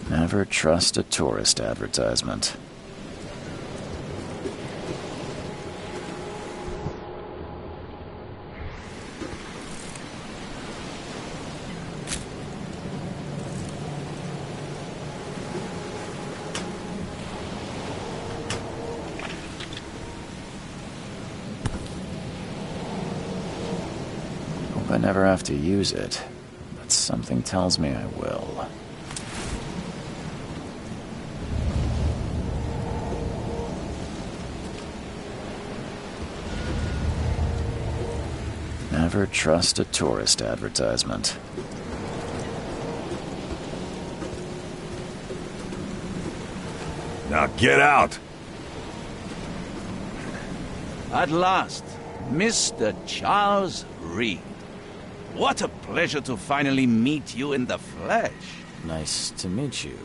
Never trust a tourist advertisement. Hope I never have to use it, but something tells me I will. Never trust a tourist advertisement. Now get out! At last, Mr. Charles Reed. What a pleasure to finally meet you in the flesh. Nice to meet you.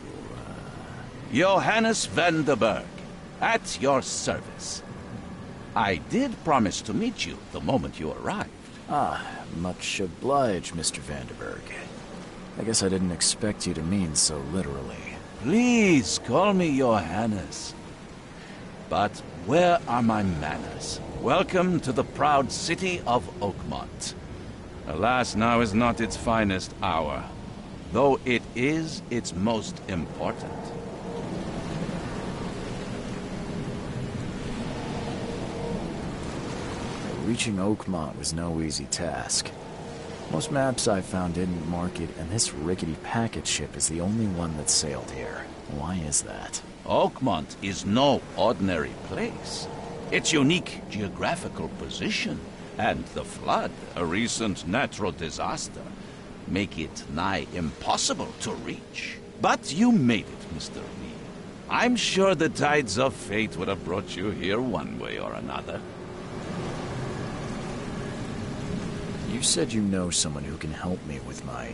Johannes van der Berg, at your service. I did promise to meet you the moment you arrived. Ah, much obliged, Mr. Vanderberg. I guess I didn't expect you to mean so literally. Please call me Johannes. But where are my manners? Welcome to the proud city of Oakmont. Alas, now is not its finest hour, though it is its most important. Reaching Oakmont was no easy task. Most maps I found didn't mark it, and this rickety packet ship is the only one that sailed here. Why is that? Oakmont is no ordinary place. Its unique geographical position and the flood, a recent natural disaster, make it nigh impossible to reach. But you made it, Mr. Reed. I'm sure the tides of fate would have brought you here one way or another. You said you know someone who can help me with my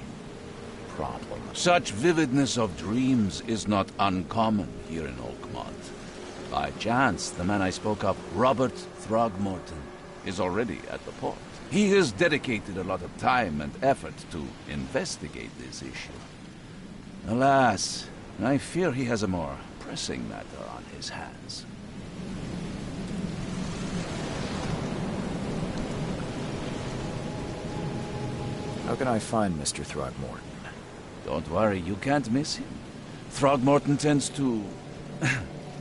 problem. Such vividness of dreams is not uncommon here in Oakmont. By chance, the man I spoke of, Robert Throgmorton, is already at the port. He has dedicated a lot of time and effort to investigate this issue. Alas, I fear he has a more pressing matter on his hands. How can I find Mr. Throgmorton? Don't worry, you can't miss him. Throgmorton tends to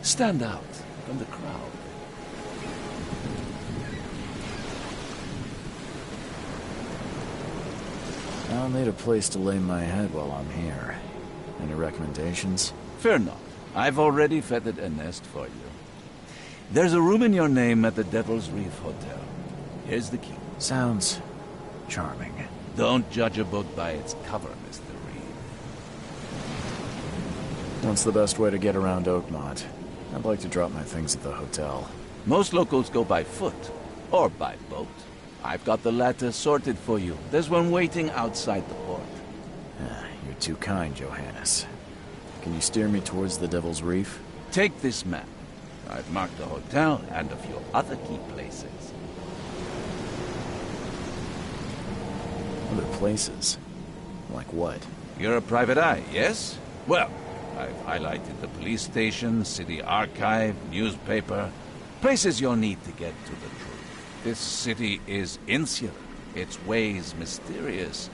stand out from the crowd. I'll need a place to lay my head while I'm here. Any recommendations? Fear not. I've already fettered a nest for you. There's a room in your name at the Devil's Reef Hotel. Here's the key. Sounds charming. Don't judge a book by its cover, Mr. Reed. What's the best way to get around Oakmont? I'd like to drop my things at the hotel. Most locals go by foot, or by boat. I've got the latter sorted for you. There's one waiting outside the port. You're too kind, Johannes. Can you steer me towards the Devil's Reef? Take this map. I've marked the hotel and a few other key places. Other places? Like what? You're a private eye, yes? Well, I've highlighted the police station, city archive, newspaper. Places you'll need to get to the truth. This city is insular. Its ways mysterious.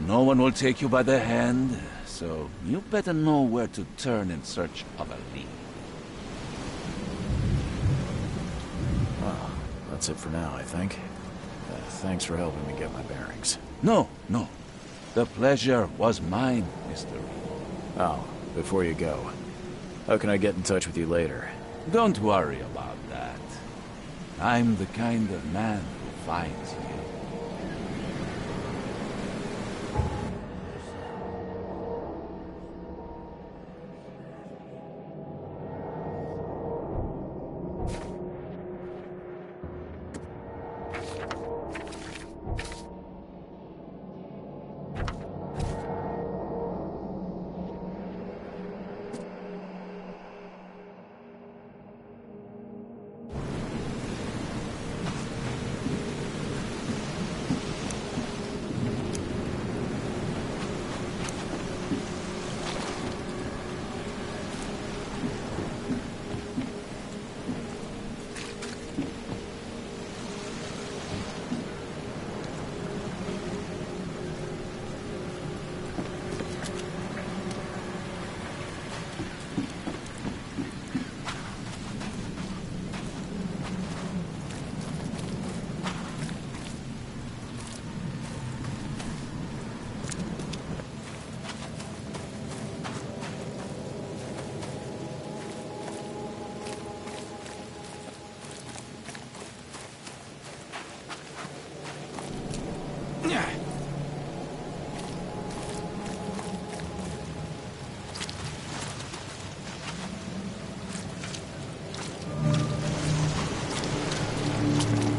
No one will take you by the hand, so you better know where to turn in search of a lead. Well, that's it for now, I think. Thanks for helping me get my bearings. No. The pleasure was mine, Mr. Reed. Oh, before you go, how can I get in touch with you later? Don't worry about that. I'm the kind of man who finds you.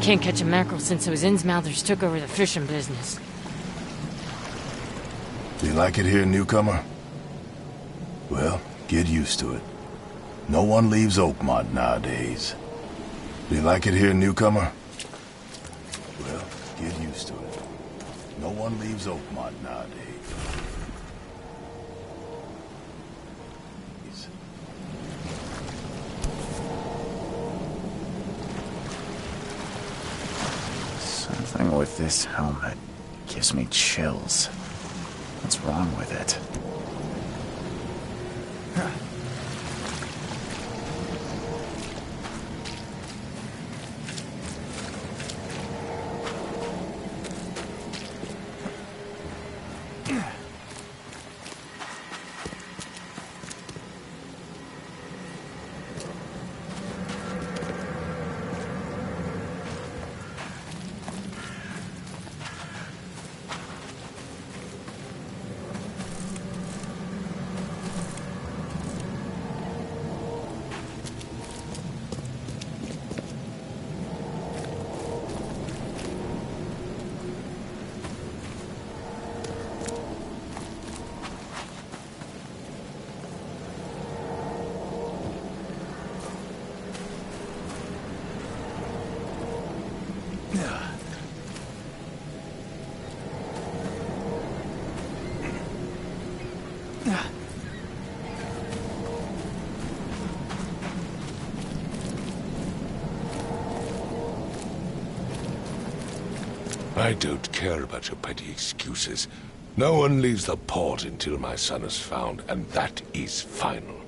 Can't catch a mackerel since those Innsmouthers took over the fishing business. Do you like it here, newcomer? Well, get used to it. No one leaves Oakmont nowadays. Do you like it here, newcomer? Well, get used to it. No one leaves Oakmont nowadays. Something with this helmet gives me chills. What's wrong with it? I don't care about your petty excuses. No one leaves the port until my son is found, and that is final.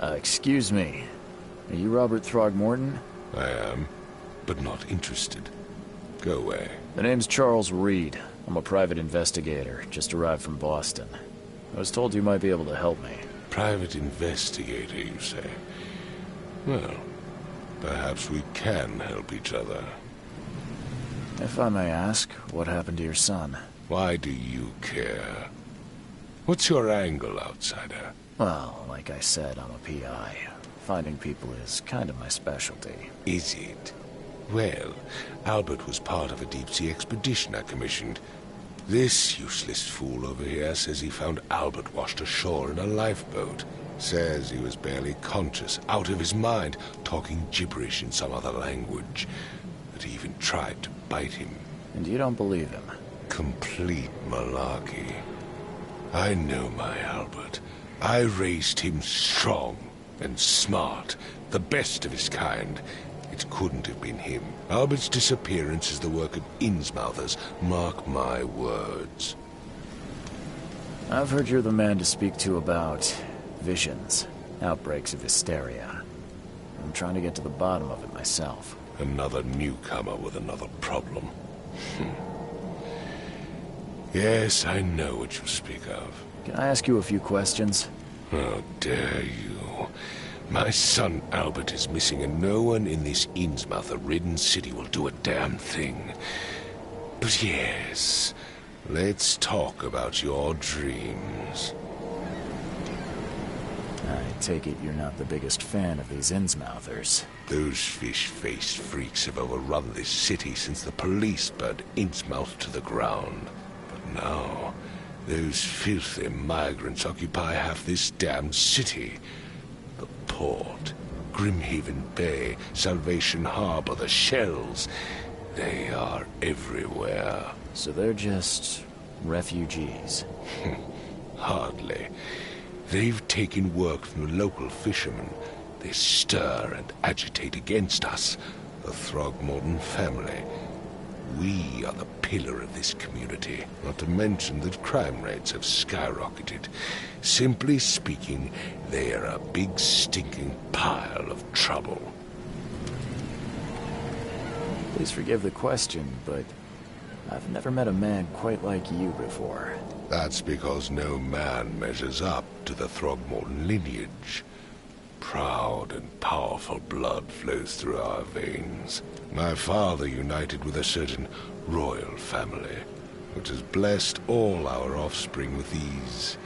Excuse me. Are you Robert Throgmorton? I am, but not interested. Go away. The name's Charles Reed. I'm a private investigator, just arrived from Boston. I was told you might be able to help me. Private investigator, you say? Well, perhaps we can help each other. If I may ask, what happened to your son? Why do you care? What's your angle, outsider? Well, like I said, I'm a PI. Finding people is kind of my specialty. Is it? Well, Albert was part of a deep-sea expedition I commissioned. This useless fool over here says he found Albert washed ashore in a lifeboat. Says he was barely conscious, out of his mind, talking gibberish in some other language. That he even tried to bite him. And you don't believe him? Complete malarkey. I know my Albert. I raised him strong and smart, the best of his kind. It couldn't have been him. Albert's disappearance is the work of Innsmouthers, mark my words. I've heard you're the man to speak to about visions, outbreaks of hysteria. I'm trying to get to the bottom of it myself. Another newcomer with another problem. Yes, I know what you speak of. Can I ask you a few questions? How dare you? My son Albert is missing, and no one in this Innsmouther-ridden city will do a damn thing. But yes, let's talk about your dreams. I take it you're not the biggest fan of these Innsmouthers. Those fish-faced freaks have overrun this city since the police burned Innsmouth to the ground. But now, those filthy migrants occupy half this damned city. The port, Grimhaven Bay, Salvation Harbor, the shells. They are everywhere. So they're just refugees? Hardly. They've taken work from the local fishermen. They stir and agitate against us, the Throgmorton family. We are the pillar of this community, not to mention that crime rates have skyrocketed. Simply speaking, they are a big stinking pile of trouble. Please forgive the question, but I've never met a man quite like you before. That's because no man measures up to the Throgmorton lineage. Proud and powerful blood flows through our veins. My father united with a certain royal family, which has blessed all our offspring with these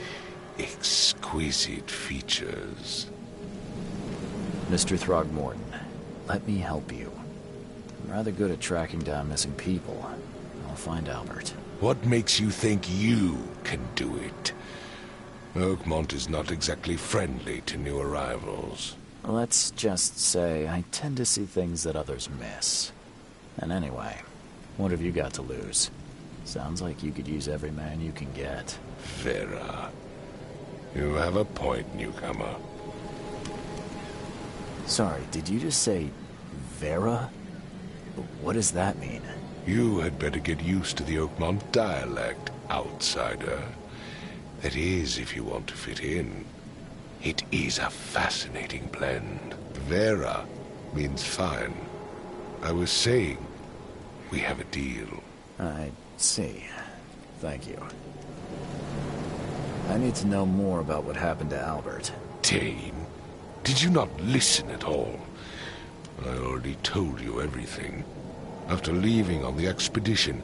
exquisite features. Mr. Throgmorton, let me help you. I'm rather good at tracking down missing people. I'll find Albert. What makes you think you can do it? Oakmont is not exactly friendly to new arrivals. Let's just say I tend to see things that others miss. And anyway, what have you got to lose? Sounds like you could use every man you can get. Vera. You have a point, newcomer. Sorry, did you just say Vera? What does that mean? You had better get used to the Oakmont dialect, outsider. That is, if you want to fit in. It is a fascinating blend. Vera means fine. I was saying, we have a deal. I see. Thank you. I need to know more about what happened to Albert. Dane, did you not listen at all? I already told you everything. After leaving on the expedition,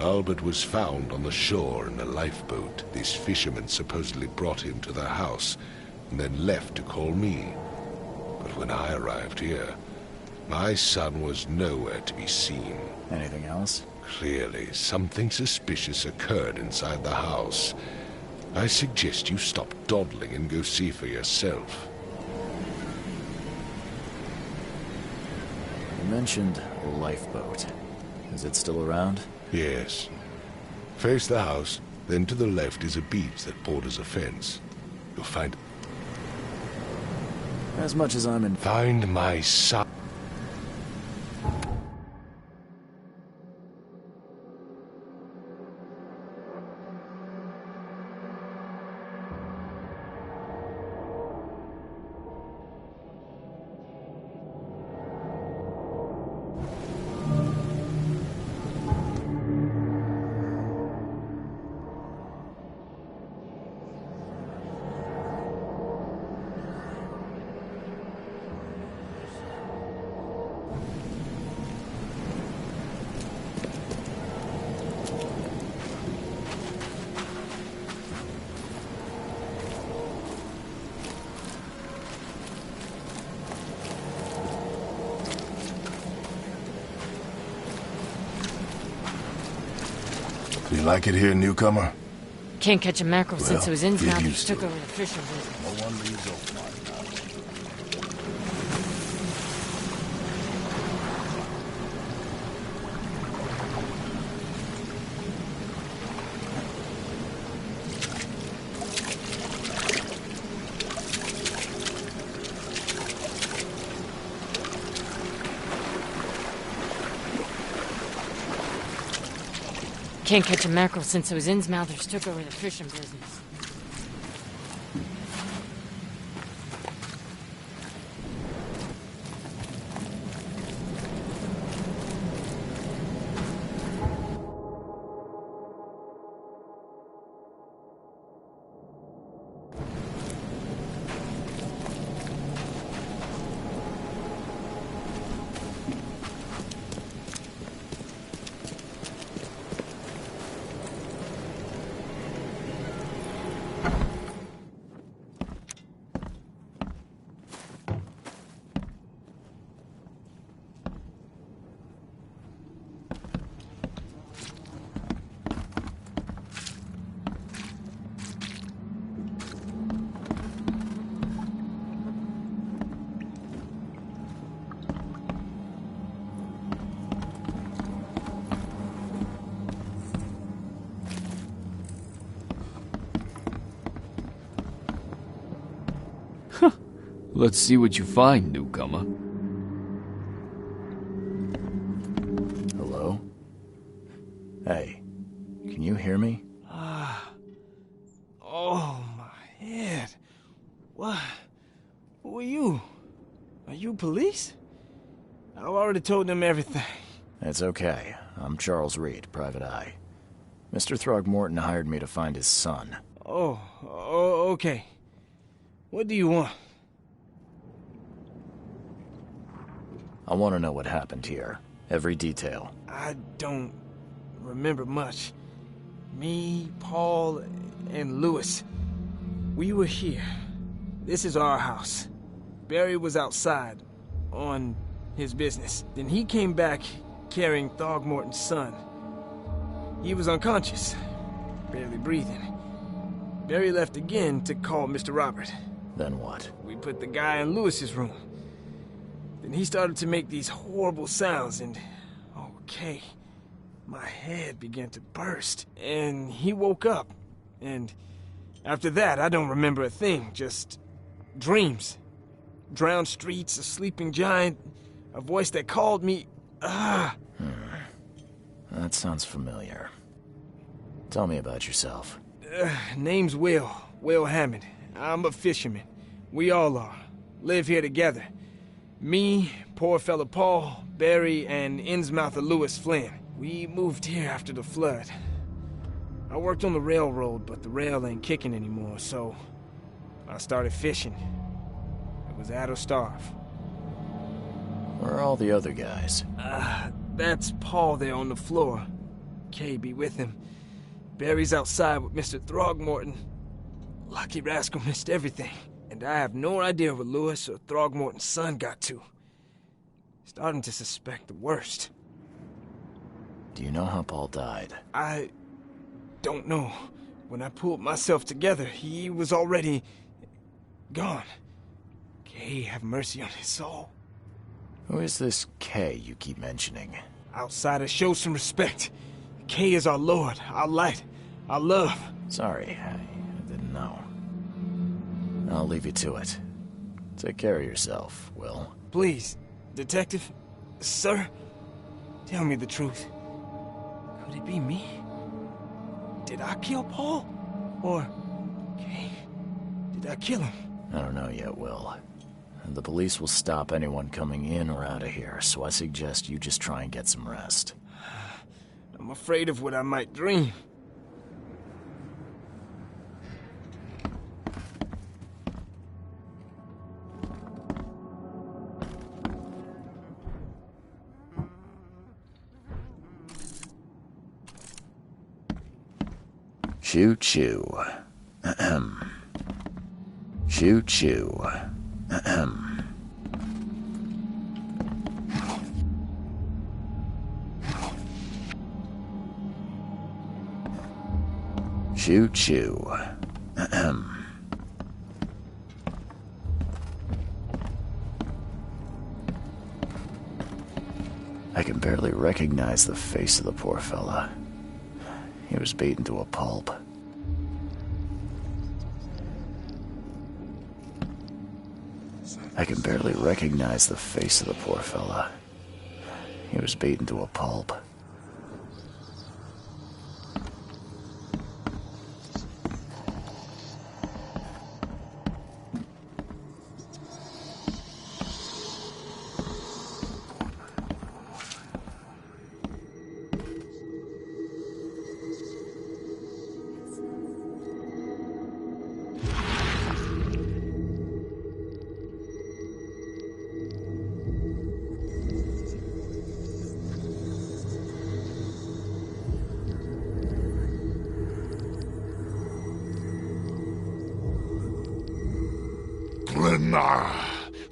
Albert was found on the shore in a lifeboat. This fisherman supposedly brought him to their house, and then left to call me. But when I arrived here, my son was nowhere to be seen. Anything else? Clearly, something suspicious occurred inside the house. I suggest you stop dawdling and go see for yourself. You mentioned a lifeboat. Is it still around? Yes. Face the house, then to the left is a beach that borders a fence. You'll find... As much as I'm in... Find my son. like it here, newcomer? Can't catch a mackerel since it was Well, get Innsmouth used to took it. over the fishing business. No one leaves Oakmont now. Can't catch a mackerel since it was Innsmouthers took over the fishing business. Let's see what you find, newcomer. Hello? Hey, can you hear me? Oh, my head. What? Who are you? Are you police? I've already told them everything. It's okay. I'm Charles Reed, Private Eye. Mr. Throgmorton hired me to find his son. Oh, okay. What do you want? I want to know what happened here. Every detail. I don't remember much. Me, Paul, and Lewis. We were here. This is our house. Barry was outside, on his business. Then he came back carrying Throgmorton's son. He was unconscious, barely breathing. Barry left again to call Mr. Robert. Then what? We put the guy in Lewis's room. Then he started to make these horrible sounds and... okay. My head began to burst. And he woke up. And after that, I don't remember a thing. Just dreams. Drowned streets, a sleeping giant, a voice that called me... That sounds familiar. Tell me about yourself. Name's Will Hammond. I'm a fisherman. We all are. Live here together. Me, poor fella Paul, Barry, and Innsmouther Lewis Flynn. We moved here after the flood. I worked on the railroad, but the rail ain't kicking anymore, so I started fishing. It was at or starve. Where are all the other guys? That's Paul there on the floor. Kay be with him. Barry's outside with Mr. Throgmorton. Lucky rascal missed everything. And I have no idea where Lewis or Throgmorton's son got to. Starting to suspect the worst. Do you know how Paul died? I don't know. When I pulled myself together, he was already gone. Kay have mercy on his soul. Who is this Kay you keep mentioning? Outsiders, show some respect. Kay is our lord, our light, our love. Sorry, I didn't know. I'll leave you to it. Take care of yourself, Will. Please, detective, sir, tell me the truth. Could it be me? Did I kill Paul? Or, Kay, did I kill him? I don't know yet, Will. The police will stop anyone coming in or out of here, so I suggest you just try and get some rest. I'm afraid of what I might dream. Choo-choo. Ahem. Choo-choo. Ahem. Choo-choo. I can barely recognize the face of the poor fella. He was beaten to a pulp. I can barely recognize the face of the poor fella. He was beaten to a pulp.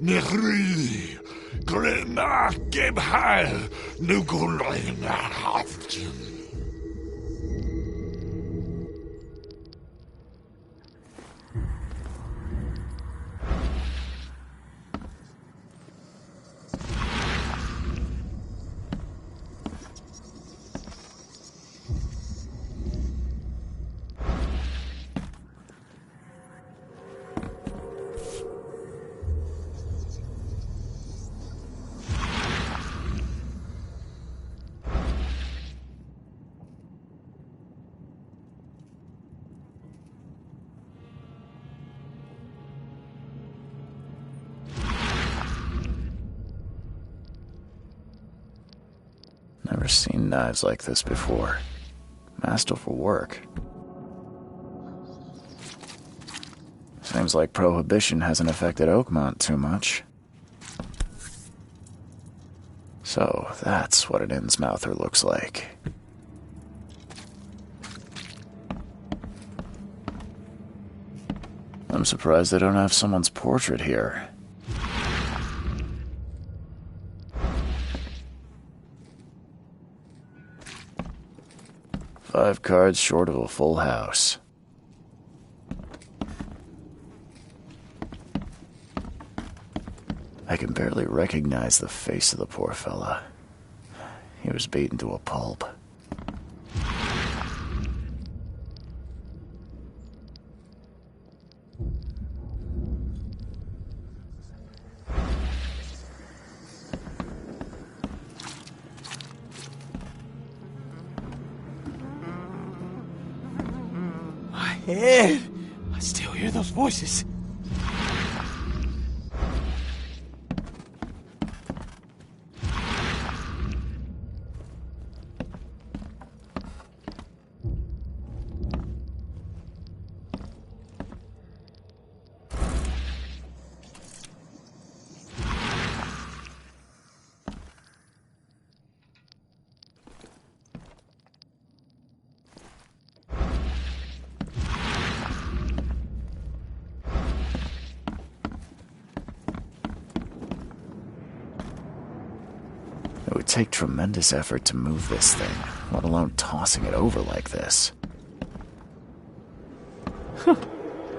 Nehri, Glena, Gebhal, Nugulina, Haftin. Never seen knives like this before. Masterful work. Seems like Prohibition hasn't affected Oakmont too much. So, that's what an Innsmouther looks like. I'm surprised they don't have someone's portrait here. Five cards short of a full house. I can barely recognize the face of the poor fella. He was beaten to a pulp. Ed, I still hear those voices. It would take tremendous effort to move this thing, let alone tossing it over like this.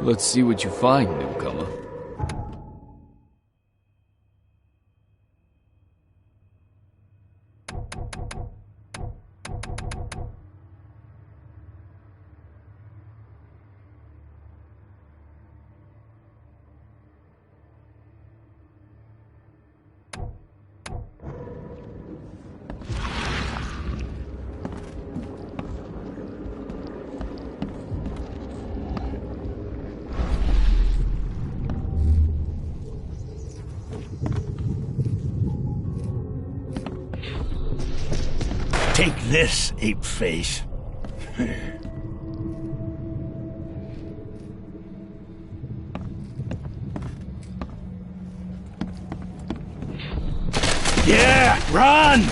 Let's see what you find, newcomer. Take this, ape face. Yeah, run!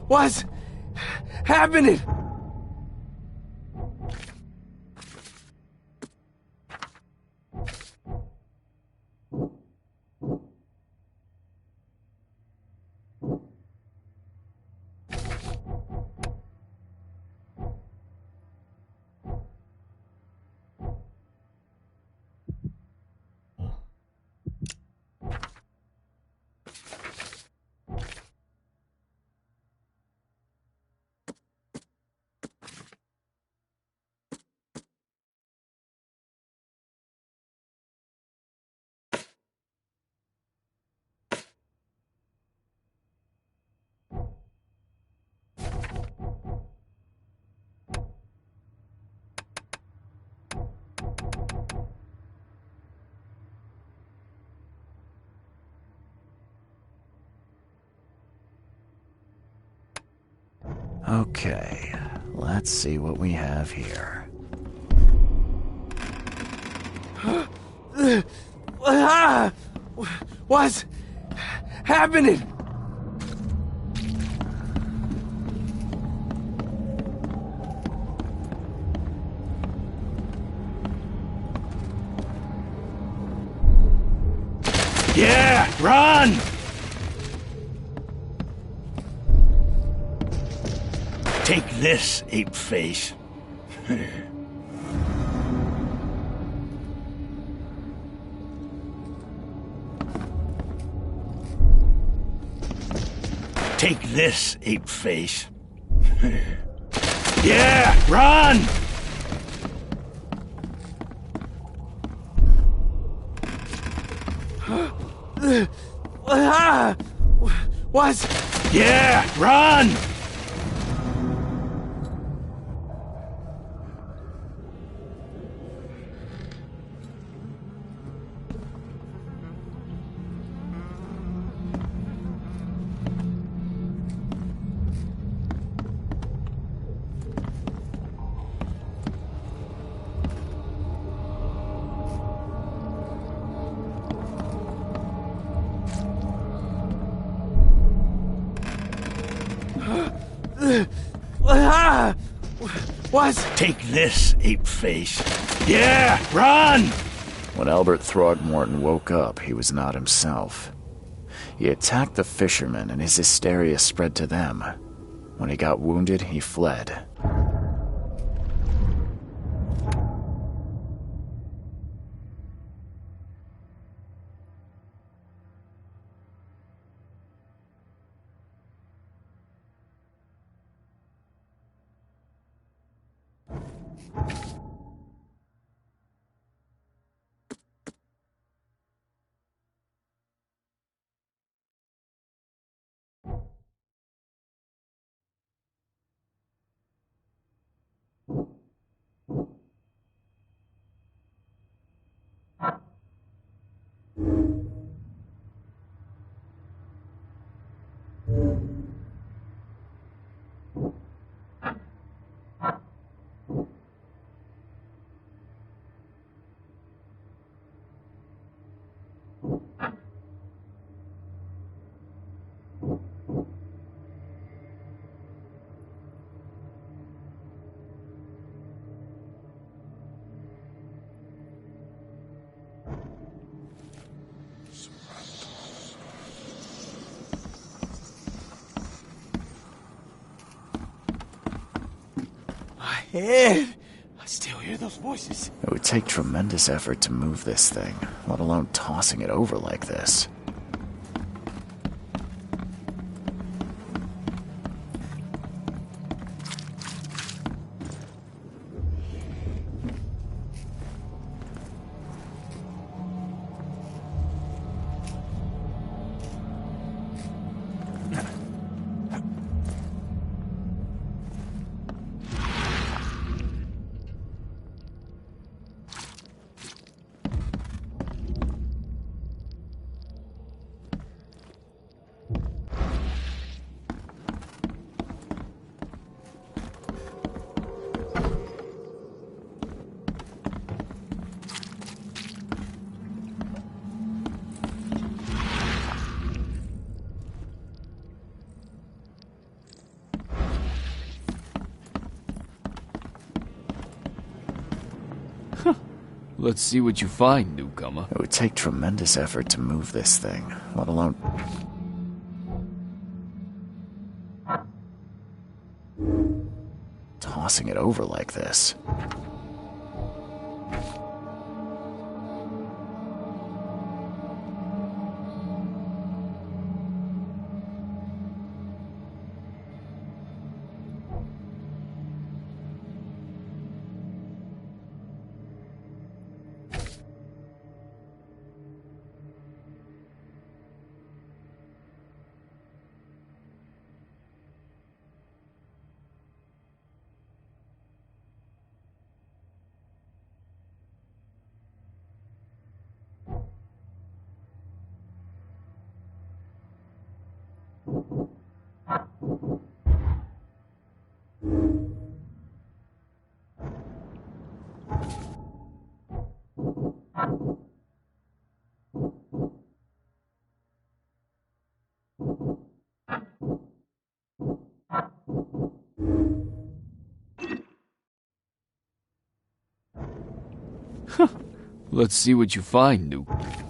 What's happening? Okay, let's see what we have here. What's happening? Yeah, run! Take this, ape face. Take this, ape face. Yeah, run! What? Yeah, run! What? Take this, ape face. Yeah, run! When Albert Throgmorton woke up, he was not himself. He attacked the fishermen, and his hysteria spread to them. When he got wounded, he fled. Head. I still hear those voices. It would take tremendous effort to move this thing, let alone tossing it over like this. Let's see what you find, newcomer. It would take tremendous effort to move this thing, let alone... tossing it over like this. Let's see what you find, Nuke.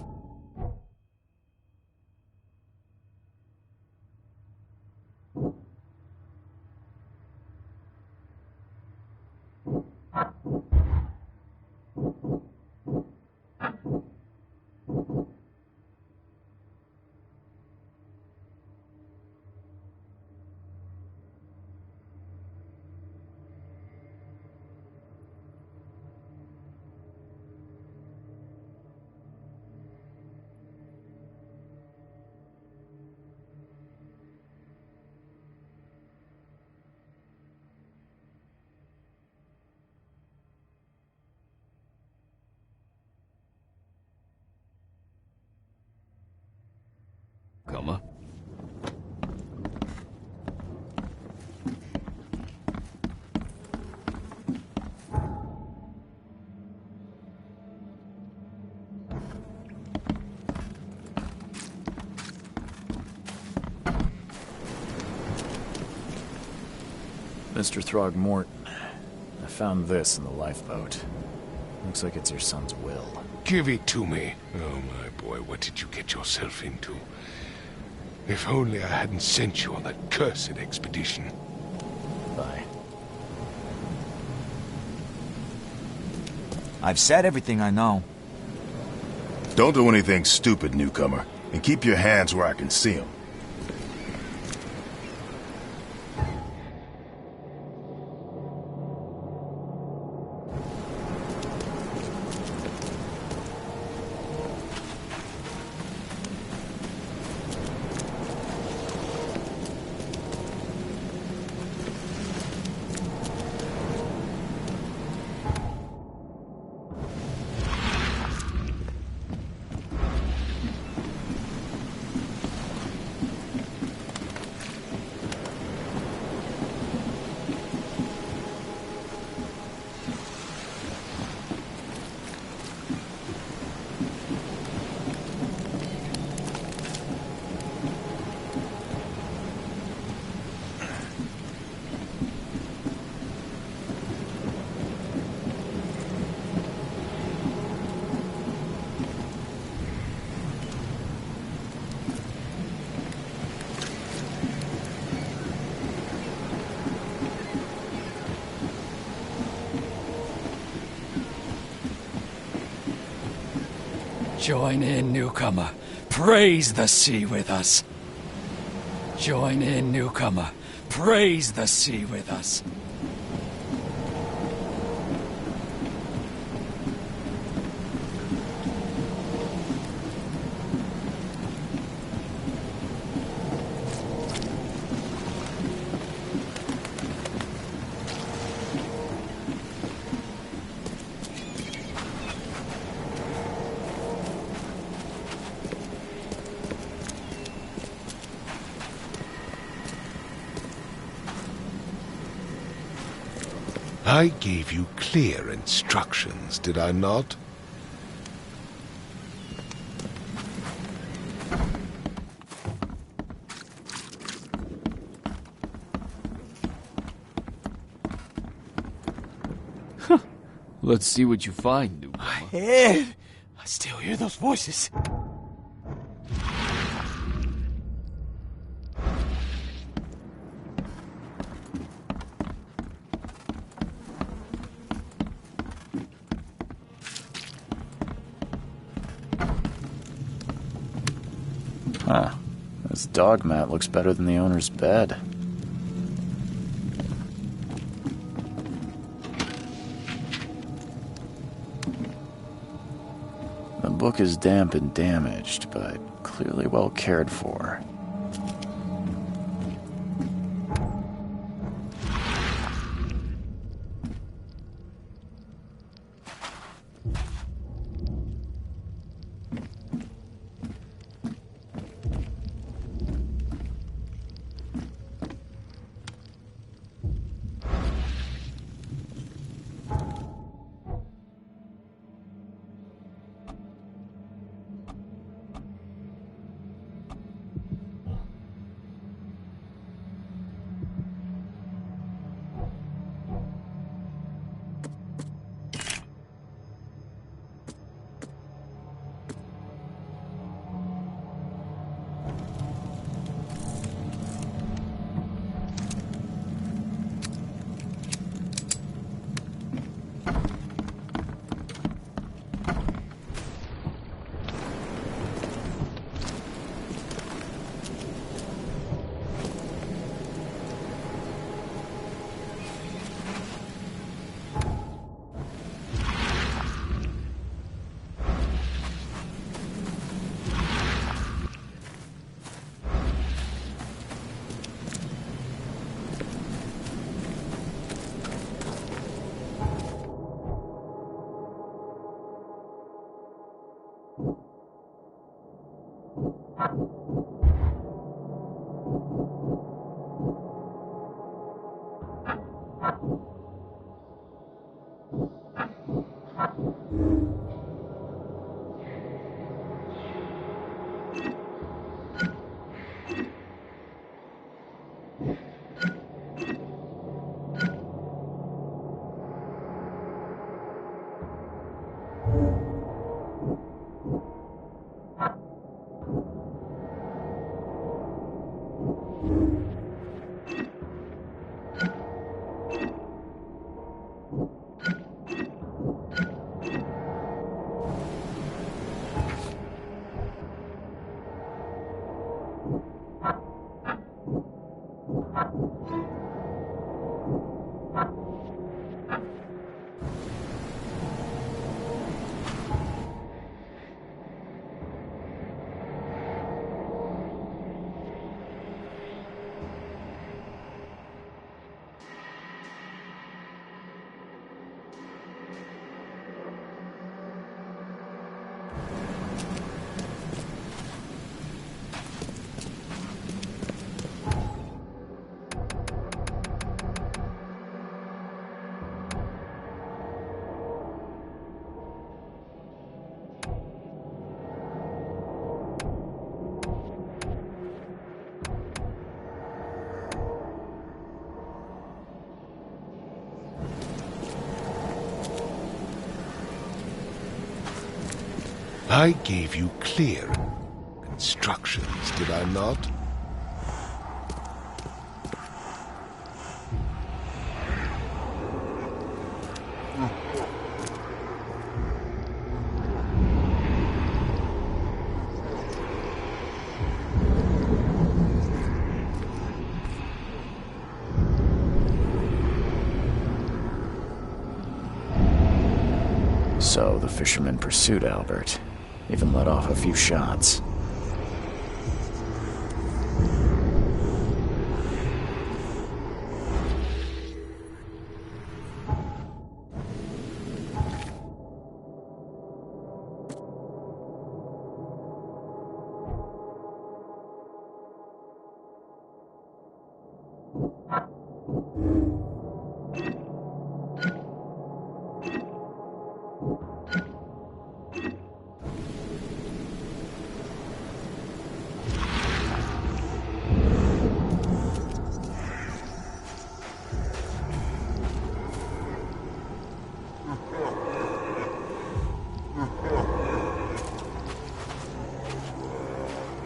Newcomer. Mr. Throgmorton, I found this in the lifeboat. Looks like it's your son's will. Give it to me. Oh, my boy, what did you get yourself into? If only I hadn't sent you on that cursed expedition. Bye. I've said everything I know. Don't do anything stupid, newcomer, and keep your hands where I can see them. Join in, newcomer. Praise the sea with us. Join in, newcomer. Praise the sea with us. I gave you clear instructions, did I not? Let's see what you find, newcomer. Ed! I still hear those voices. Huh. This dog mat looks better than the owner's bed. The book is damp and damaged, but clearly well cared for. I gave you clear instructions, did I not? So the fisherman pursued Albert, even let off a few shots.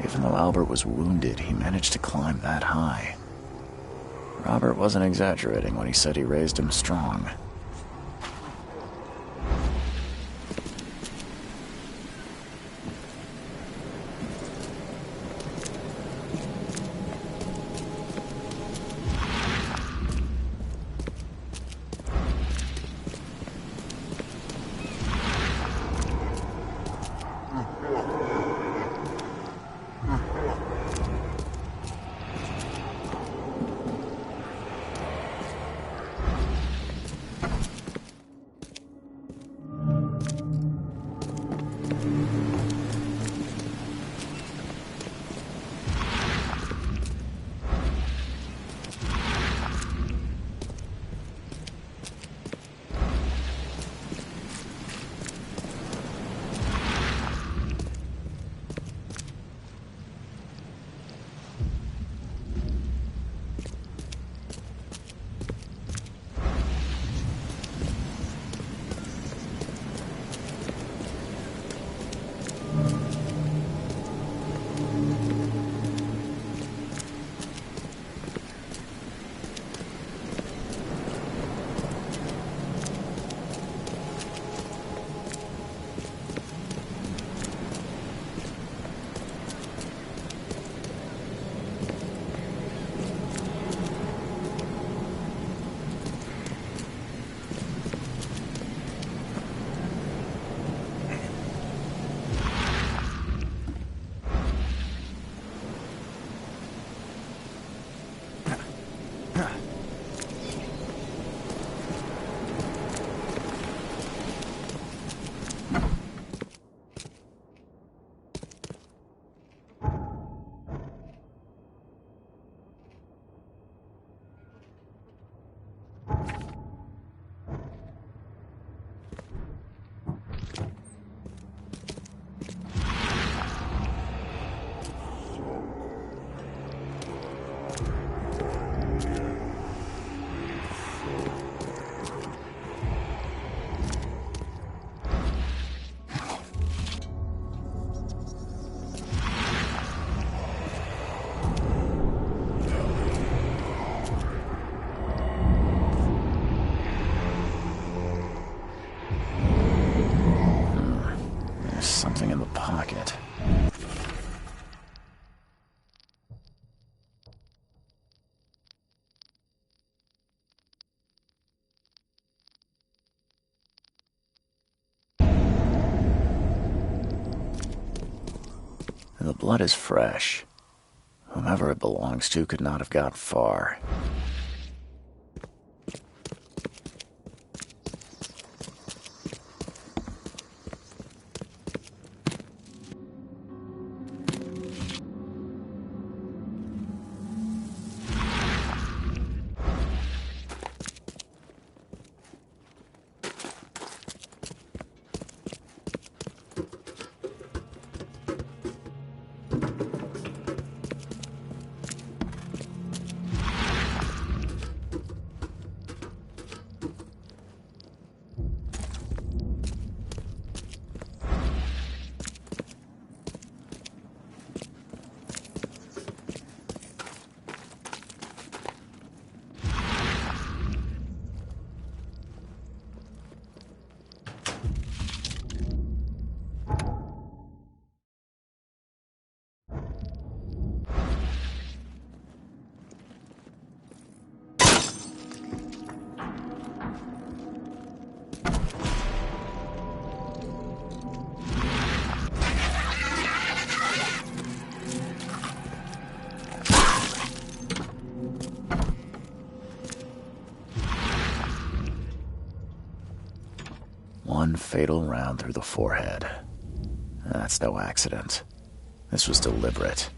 Even though Albert was wounded, he managed to climb that high. Robert wasn't exaggerating when he said he raised him strong. Something in the pocket. The blood is fresh. Whomever it belongs to could not have got far. One fatal round through the forehead. That's no accident. This was deliberate.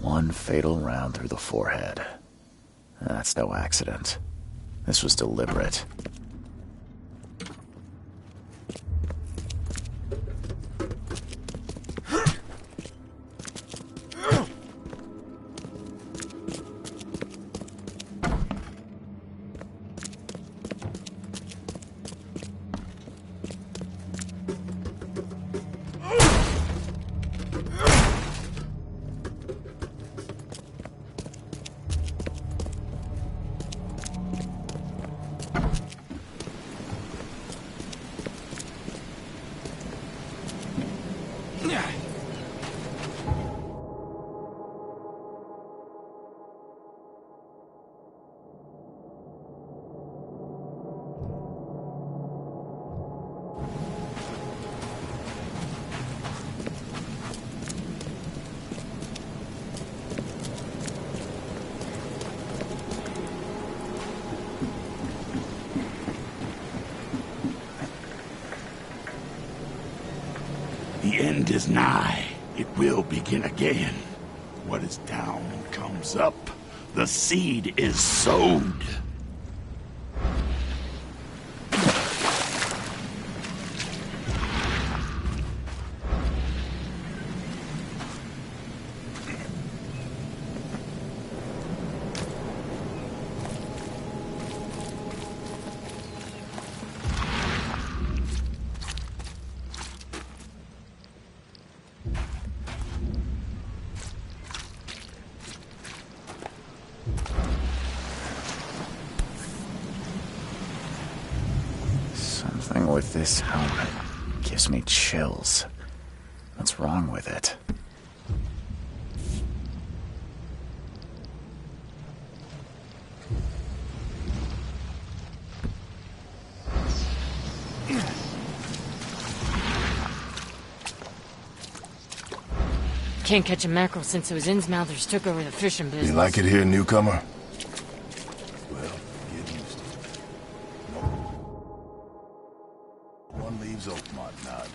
One fatal round through the forehead. That's no accident. This was deliberate. The end is nigh. It will begin again. What is down comes up. The seed is sowed. Something with this helmet gives me chills. What's wrong with it? Can't catch a mackerel since those Innsmouthers took over the fishing business. You like it here, newcomer? Well, get used to it. No one leaves Oakmont nowadays.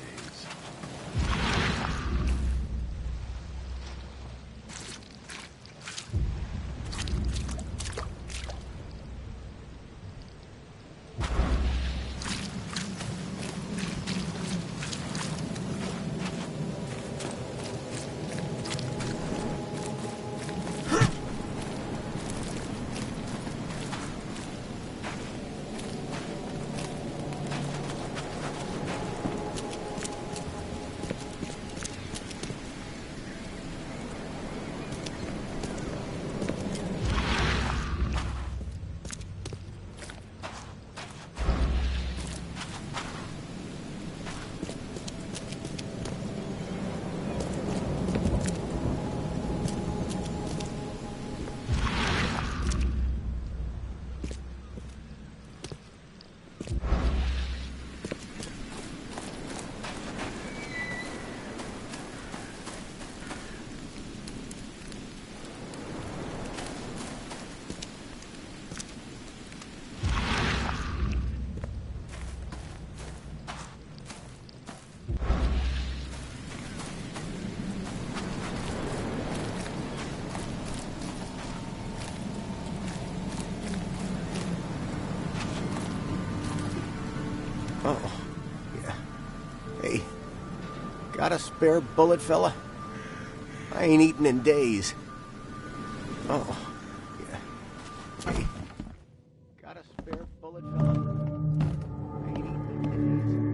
a spare bullet, fella? I ain't eaten in days. Oh, yeah. Hey, got a spare bullet, fella? I ain't eaten in days.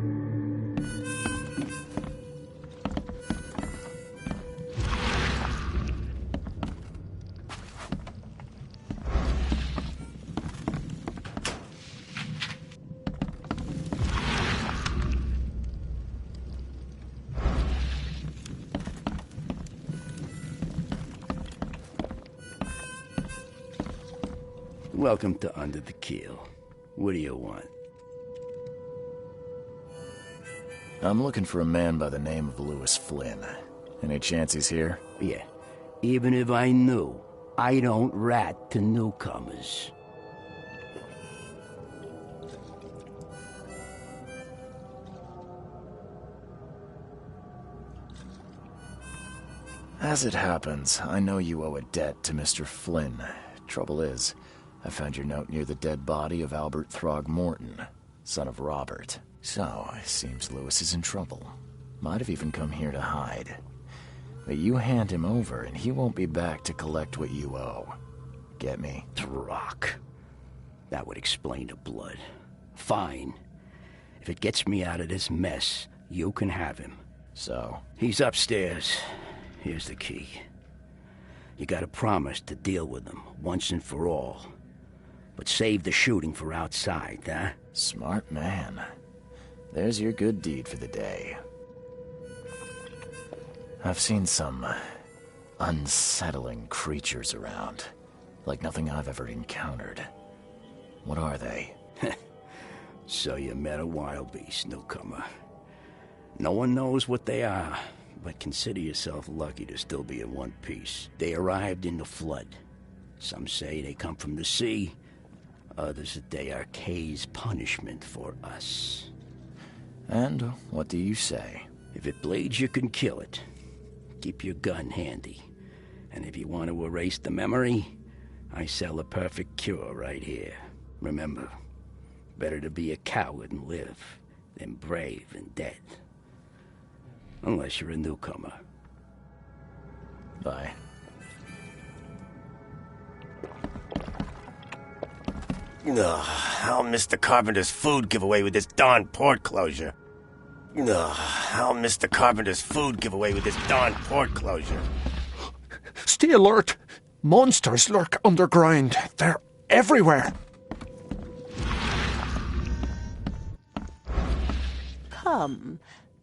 Welcome to Under the Keel. What do you want? I'm looking for a man by the name of Lewis Flynn. Any chance he's here? Yeah. Even if I knew, I don't rat to newcomers. As it happens, I know you owe a debt to Mr. Flynn. Trouble is, I found your note near the dead body of Albert Throgmorton, son of Robert. So, it seems Lewis is in trouble. Might have even come here to hide. But you hand him over, and he won't be back to collect what you owe. Get me? Throg. That would explain the blood. Fine. If it gets me out of this mess, you can have him. So? He's upstairs. Here's the key. You gotta promise to deal with him, once and for all. But save the shooting for outside, huh? Smart man. There's your good deed for the day. I've seen some unsettling creatures around. Like nothing I've ever encountered. What are they? So you met a wild beast, newcomer. No one knows what they are, but consider yourself lucky to still be in one piece. They arrived in the flood. Some say they come from the sea. Others that they are Kay's punishment for us. And what do you say? If it bleeds, you can kill it. Keep your gun handy. And if you want to erase the memory, I sell a perfect cure right here. Remember, better to be a coward and live than brave and dead. Unless you're a newcomer. Bye. Ugh, I'll miss the carpenter's food giveaway with this darn port closure. Ugh, I'll miss the carpenter's food giveaway with this darn port closure. Stay alert! Monsters lurk underground. They're everywhere.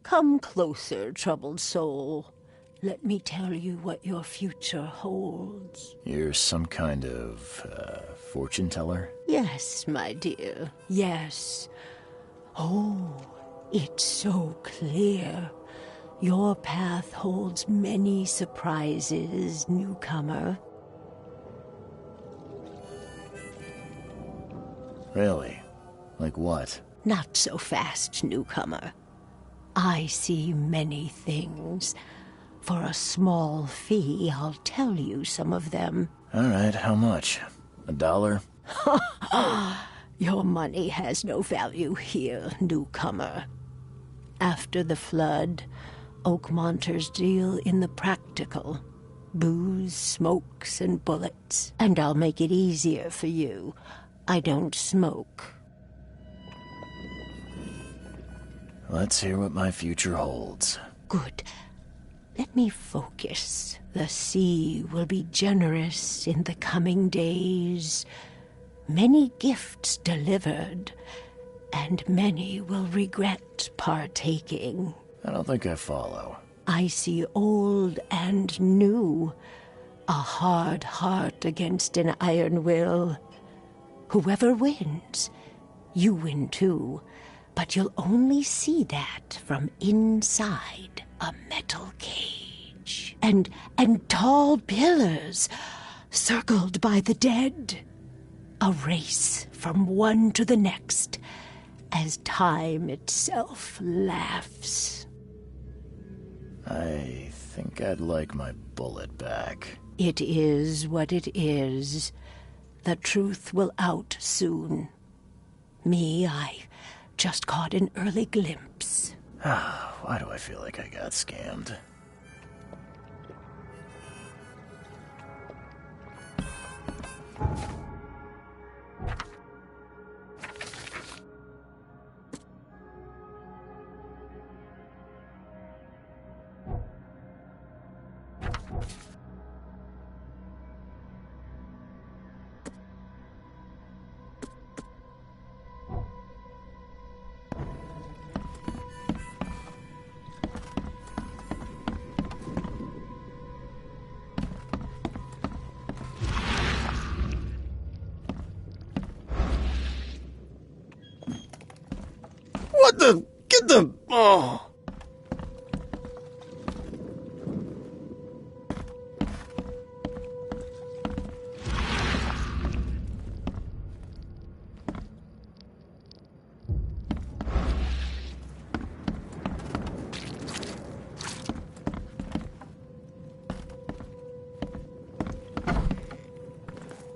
Come closer, troubled soul. Let me tell you what your future holds. You're some kind of, fortune teller? Yes, my dear, yes. Oh, it's so clear. Your path holds many surprises, newcomer. Really? Like what? Not so fast, newcomer. I see many things. For a small fee, I'll tell you some of them. All right, how much? $1? Your money has no value here, newcomer. After the flood, Oakmonters deal in the practical. Booze, smokes, and bullets. And I'll make it easier for you. I don't smoke. Let's hear what my future holds. Good. Let me focus. The sea will be generous in the coming days. Many gifts delivered, and many will regret partaking. I don't think I follow. I see old and new. A hard heart against an iron will. Whoever wins, you win too. But you'll only see that from inside a metal cage. And tall pillars, circled by the dead. A race from one to the next, as time itself laughs. I think I'd like my bullet back. It is what it is. The truth will out soon. Me, I just caught an early glimpse. Why do I feel like I got scammed? What the? Get the... Oh.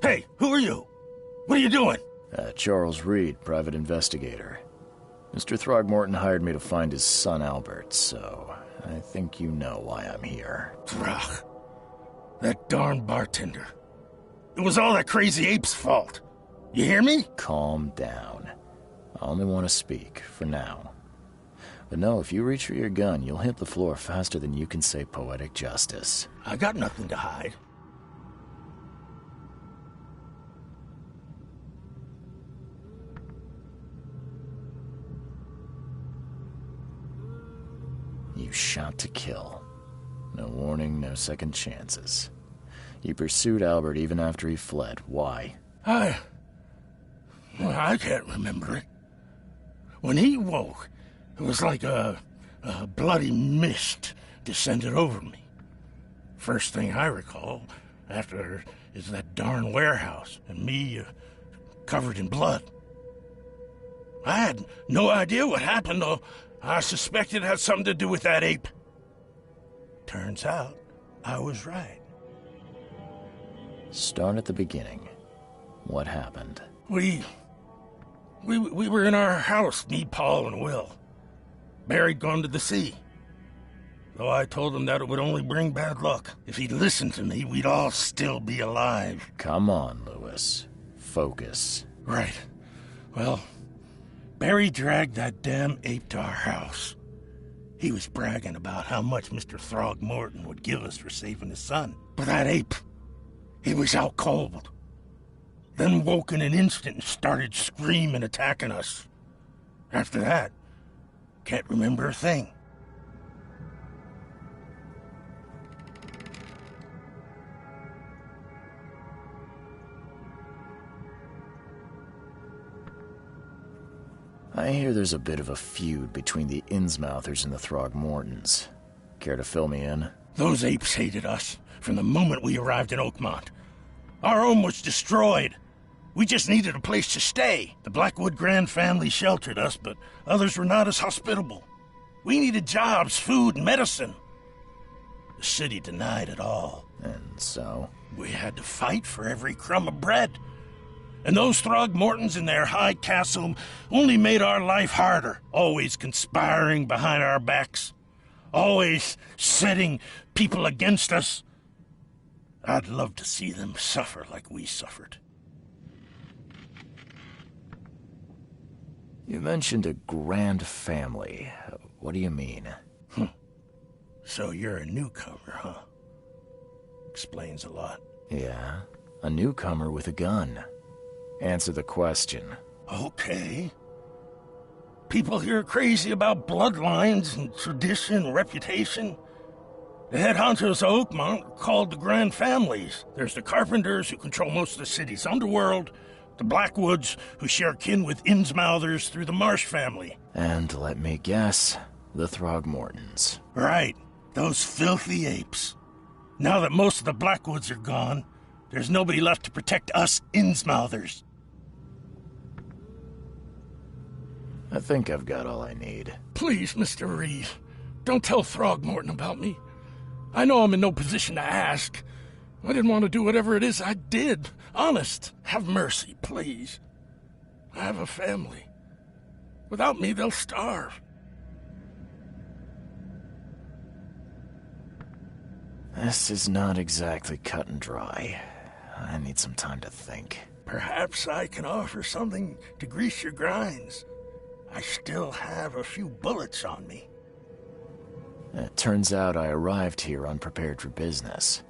Hey, who are you? What are you doing? Charles Reed, private investigator. Mr. Throgmorton hired me to find his son Albert, so I think you know why I'm here. Throg. That darn bartender. It was all that crazy ape's fault. You hear me? Calm down. I only want to speak, for now. But no, if you reach for your gun, you'll hit the floor faster than you can say poetic justice. I got nothing to hide. You shot to kill. No warning, no second chances. You pursued Albert even after he fled. Why? I can't remember it. When he woke, it was like a bloody mist descended over me. First thing I recall after is that darn warehouse and me covered in blood. I had no idea what happened, though. I suspected it had something to do with that ape. Turns out, I was right. Start at the beginning. What happened? We were in our house, me, Paul, and Will. Barry'd gone to the sea. Though I told him that it would only bring bad luck. If he'd listened to me, we'd all still be alive. Come on, Lewis. Focus. Right. Well, Barry dragged that damn ape to our house. He was bragging about how much Mr. Throgmorton would give us for saving his son. But that ape, he was out cold. Then woke in an instant and started screaming, attacking us. After that, can't remember a thing. I hear there's a bit of a feud between the Innsmouthers and the Throgmortons. Care to fill me in? Those apes hated us from the moment we arrived in Oakmont. Our home was destroyed. We just needed a place to stay. The Blackwood Grand family sheltered us, but others were not as hospitable. We needed jobs, food, and medicine. The city denied it all. And so? We had to fight for every crumb of bread. And those Throgmortons in their high castle only made our life harder, always conspiring behind our backs, always setting people against us. I'd love to see them suffer like we suffered. You mentioned a grand family. What do you mean? So you're a newcomer, huh? Explains a lot. Yeah, a newcomer with a gun. Answer the question. Okay. People here are crazy about bloodlines and tradition and reputation. The head honchos of Oakmont are called the Grand Families. There's the Carpenters, who control most of the city's underworld, the Blackwoods, who share kin with Innsmouthers through the Marsh family. And let me guess, the Throgmortons. Right. Those filthy apes. Now that most of the Blackwoods are gone, there's nobody left to protect us Innsmouthers. I think I've got all I need. Please, Mr. Reed, don't tell Throgmorton about me. I know I'm in no position to ask. I didn't want to do whatever it is I did. Honest, have mercy, please. I have a family. Without me, they'll starve. This is not exactly cut and dry. I need some time to think. Perhaps I can offer something to grease your grinds. I still have a few bullets on me. It turns out I arrived here unprepared for business.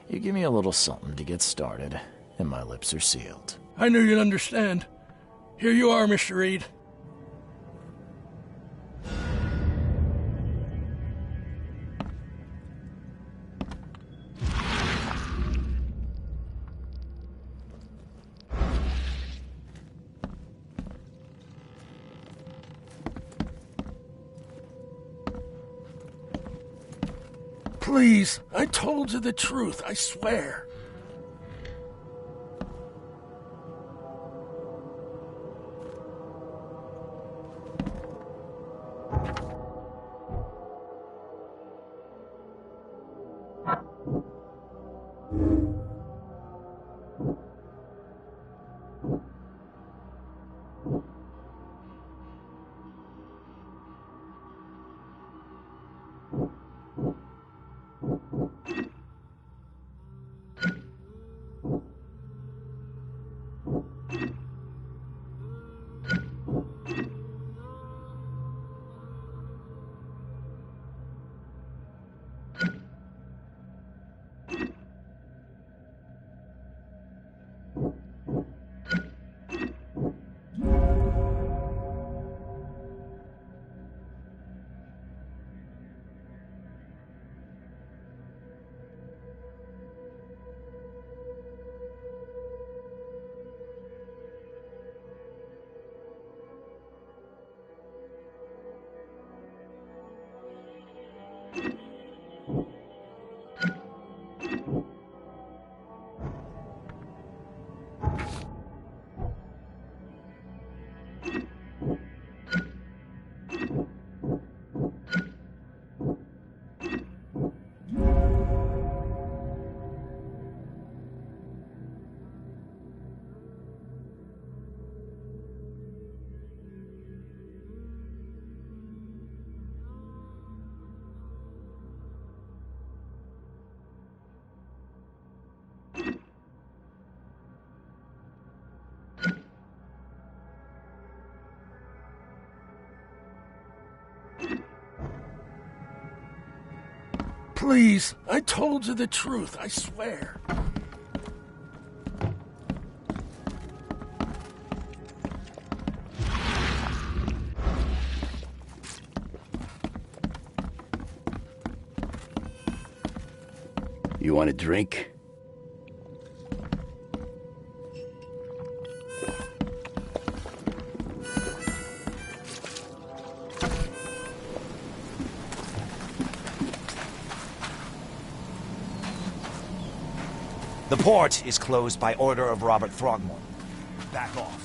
You give me a little something to get started, and my lips are sealed. I knew you'd understand. Here you are, Mr. Reed. Please, I told you the truth, I swear. Please, I told you the truth, I swear. You want a drink? The port is closed by order of Robert Throgmorton. Back off.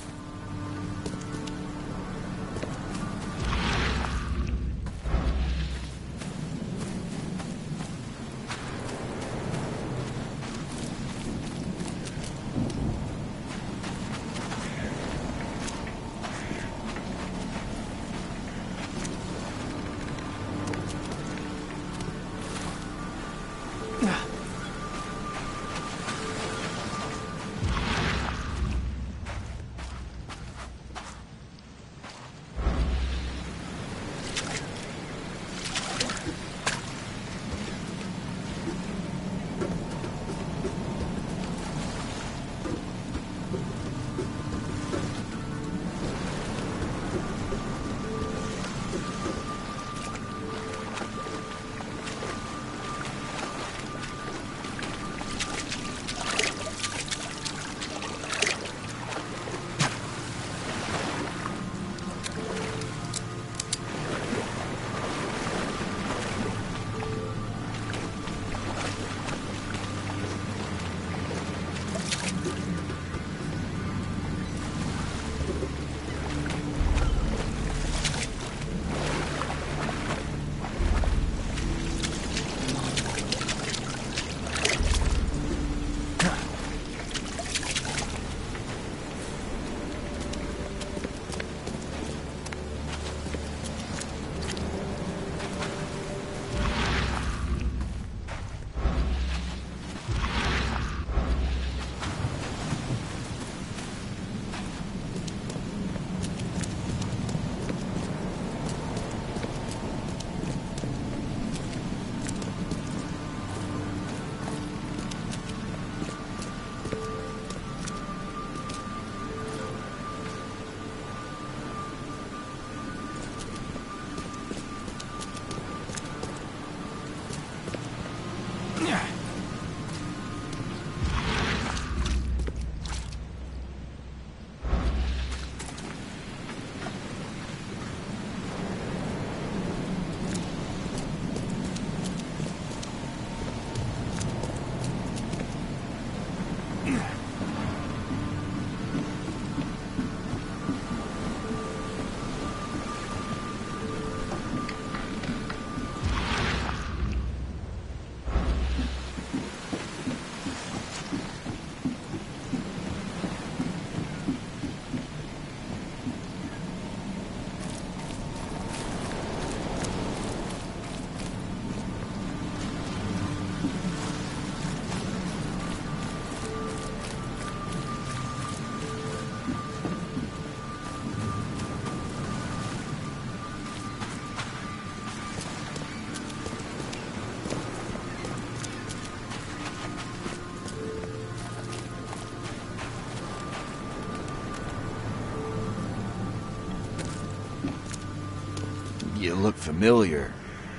You look familiar,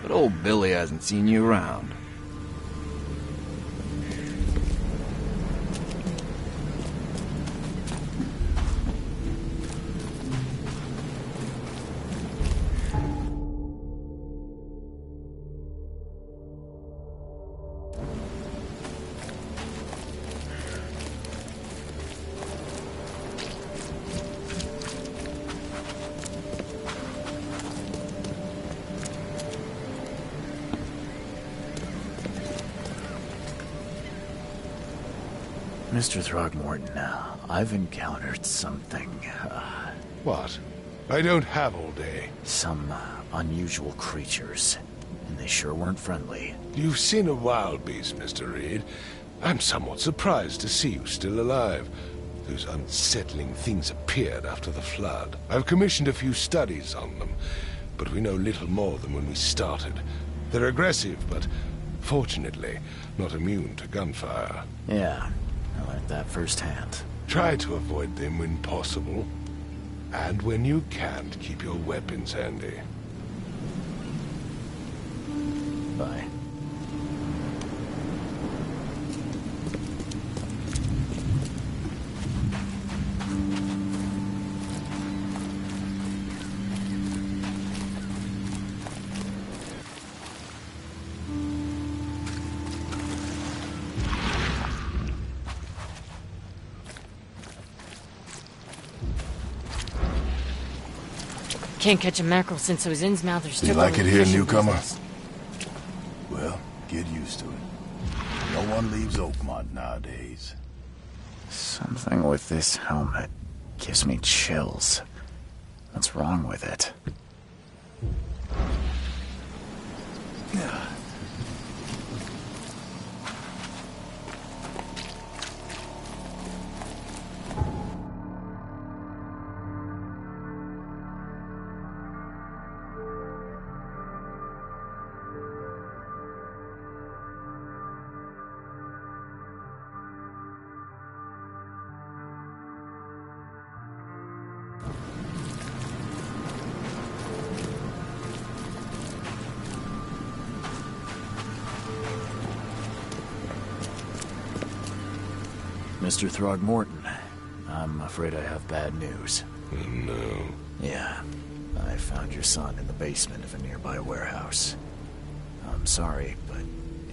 but old Billy hasn't seen you around. Mr. Throgmorton, I've encountered something, What? I don't have all day. Some unusual creatures. And they sure weren't friendly. You've seen a wild beast, Mr. Reed. I'm somewhat surprised to see you still alive. Those unsettling things appeared after the flood. I've commissioned a few studies on them, but we know little more than when we started. They're aggressive, but fortunately not immune to gunfire. Yeah, I learned that firsthand. Try to avoid them when possible. And when you can't, keep your weapons handy. Bye. Can't catch a mackerel since those Innsmouthers took You like over it the here, fishing newcomer? business. Well, get used to it. No one leaves Oakmont nowadays. Something with this helmet gives me chills. What's wrong with it? Mr. Throgmorton, I'm afraid I have bad news. No. Yeah, I found your son in the basement of a nearby warehouse. I'm sorry, but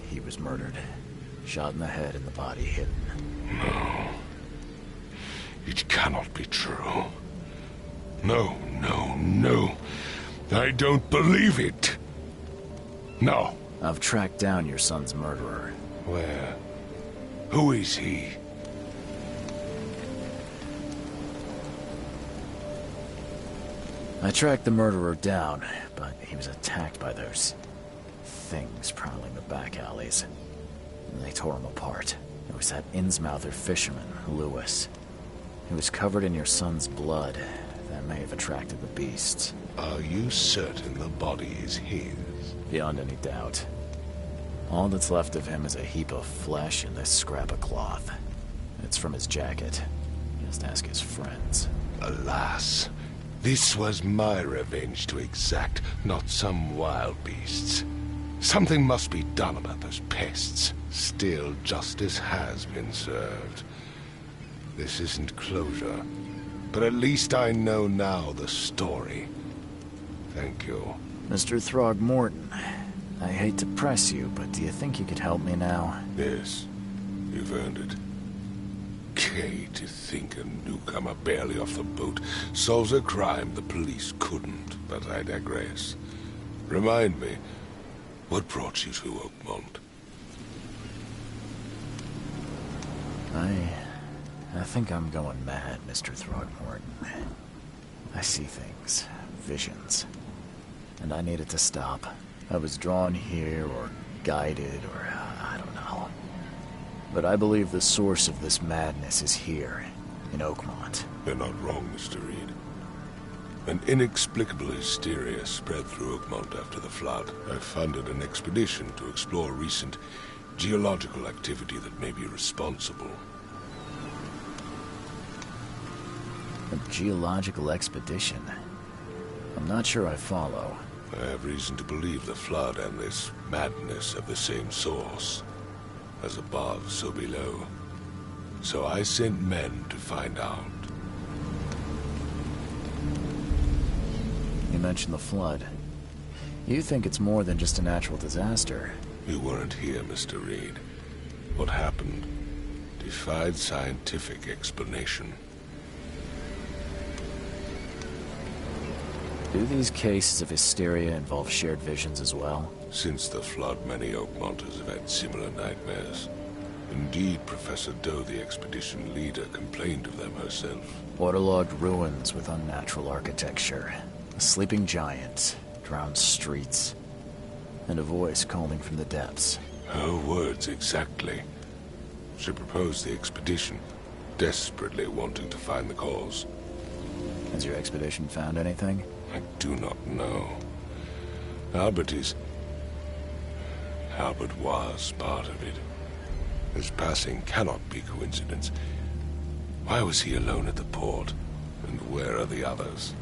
he was murdered. Shot in the head and the body hidden. No. It cannot be true. No, no, no. I don't believe it. No. I've tracked down your son's murderer. Where? Who is he? I tracked the murderer down, but he was attacked by those things prowling the back alleys. And they tore him apart. It was that Innsmouther fisherman, Lewis. He was covered in your son's blood. That may have attracted the beasts. Are you certain the body is his? Beyond any doubt. All that's left of him is a heap of flesh and this scrap of cloth. It's from his jacket. Just ask his friends. Alas. This was my revenge to exact, not some wild beast's. Something must be done about those pests. Still, justice has been served. This isn't closure, but at least I know now the story. Thank you. Mr. Throgmorton, I hate to press you, but do you think you could help me now? Yes, you've earned it. Okay, to think a newcomer barely off the boat solves a crime the police couldn't, but I digress. Remind me, what brought you to Oakmont? I think I'm going mad, Mr. Throgmorton. I see things, visions, and I needed to stop. I was drawn here, or guided, or I don't know. But I believe the source of this madness is here, in Oakmont. You're not wrong, Mr. Reed. An inexplicable hysteria spread through Oakmont after the flood. I funded an expedition to explore recent geological activity that may be responsible. A geological expedition? I'm not sure I follow. I have reason to believe the flood and this madness have the same source. As above, so below. So I sent men to find out. You mentioned the flood. You think it's more than just a natural disaster. You weren't here, Mr. Reed. What happened defied scientific explanation. Do these cases of hysteria involve shared visions as well? Since the flood, many Oakmonters have had similar nightmares. Indeed, Professor Doe, the expedition leader, complained of them herself. Waterlogged ruins with unnatural architecture. A sleeping giant, drowned streets, and a voice calling from the depths. Her words exactly. She proposed the expedition, desperately wanting to find the cause. Has your expedition found anything? I do not know. Albert was part of it. His passing cannot be coincidence. Why was he alone at the port? And where are the others?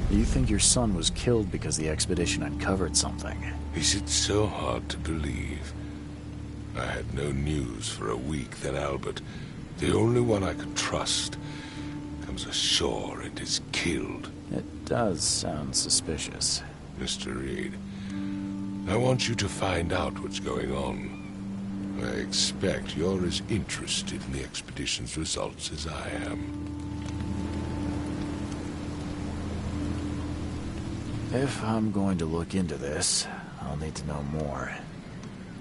You think your son was killed because the expedition uncovered something? Is it so hard to believe? I had no news for a week, then Albert, the only one I could trust, comes ashore and is killed. It does sound suspicious. Mr. Reed, I want you to find out what's going on. I expect you're as interested in the expedition's results as I am. If I'm going to look into this, I'll need to know more.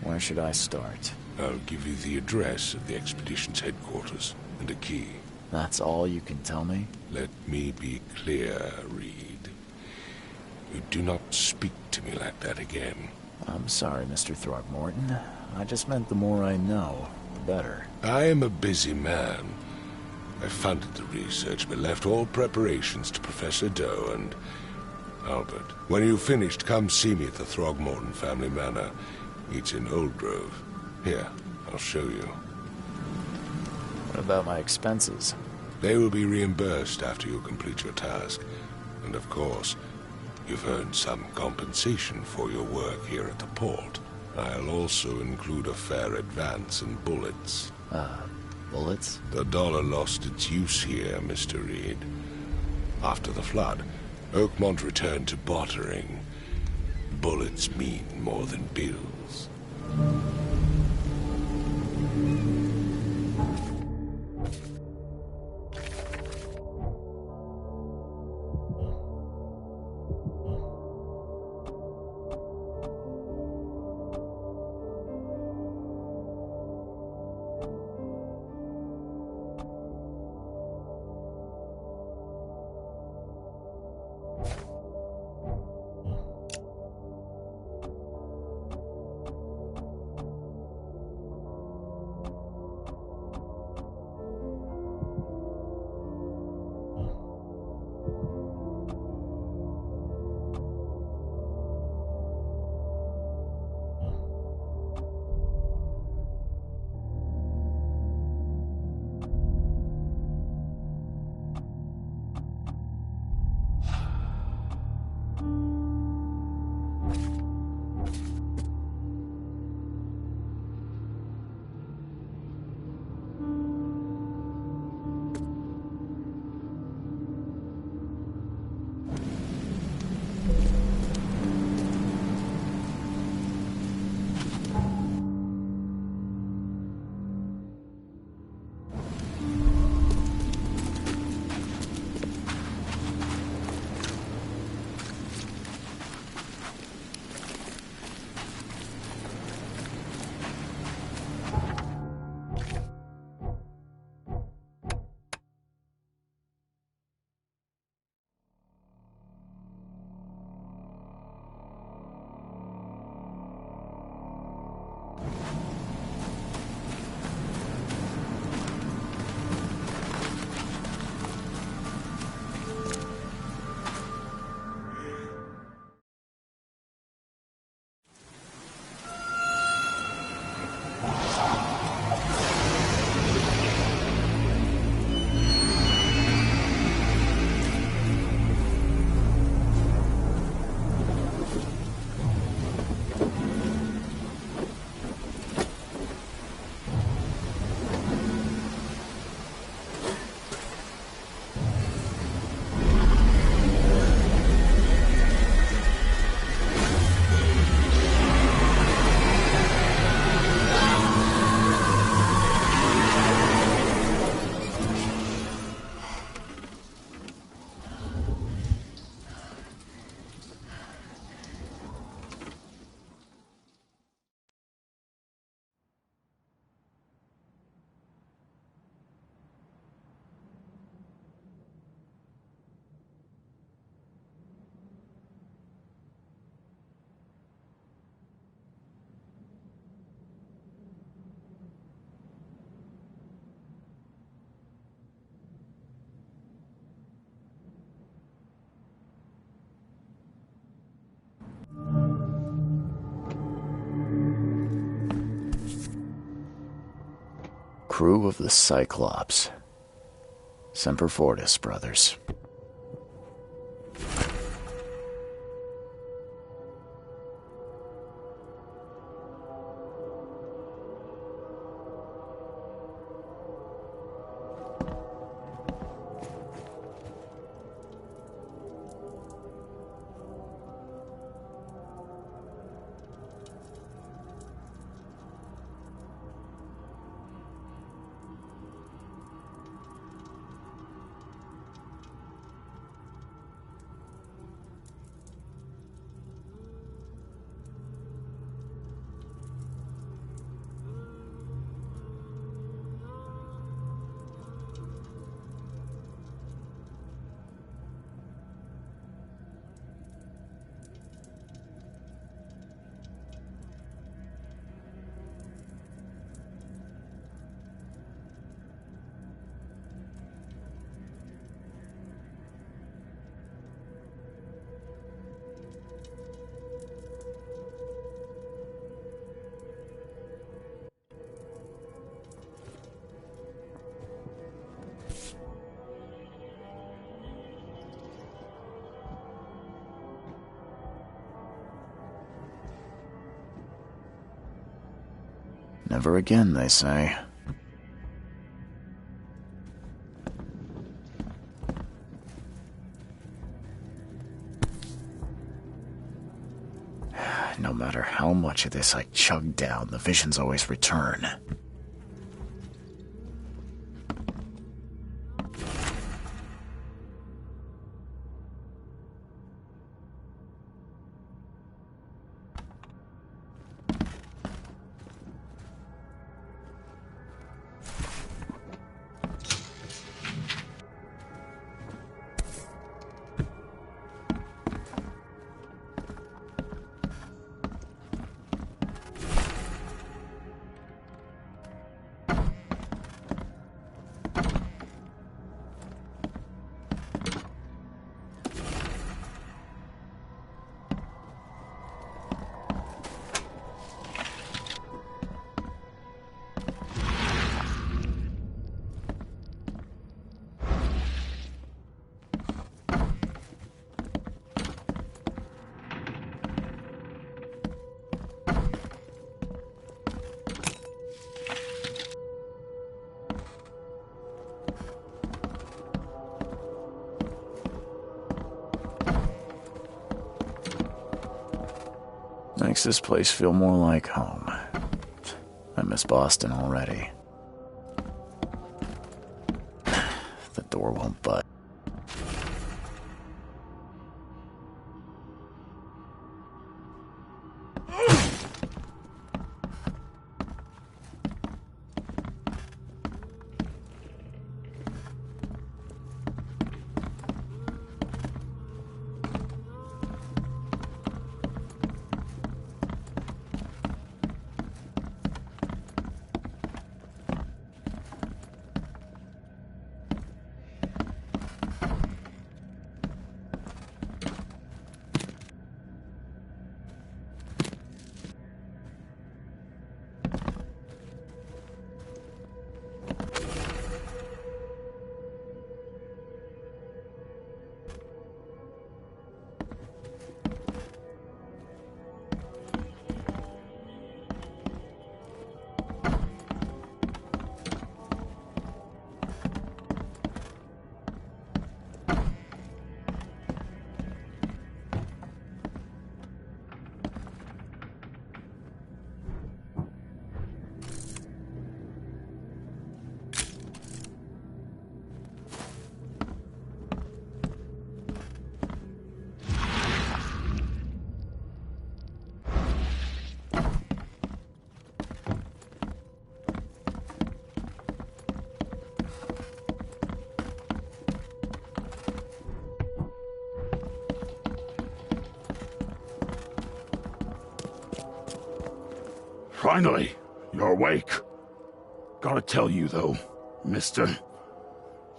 Where should I start? I'll give you the address of the expedition's headquarters and a key. That's all you can tell me? Let me be clear, Reed. You do not speak to me like that again. I'm sorry, Mr. Throgmorton. I just meant the more I know, the better. I am a busy man. I funded the research, but left all preparations to Professor Doe and Albert. When you've finished, come see me at the Throgmorton family manor. It's in Old Grove. Here, I'll show you. What about my expenses? They will be reimbursed after you complete your task. And of course, you've earned some compensation for your work here at the port. I'll also include a fair advance in bullets. Bullets? The dollar lost its use here, Mr. Reed. After the flood, Oakmont returned to bartering. Bullets mean more than bills. crew of the Cyclops. Semper Fortis, brothers. Never again, they say. No matter how much of this I chug down, the visions always return. Makes this place feel more like home. I miss Boston already. The door won't budge. Finally, you're awake. Gotta tell you, though, mister,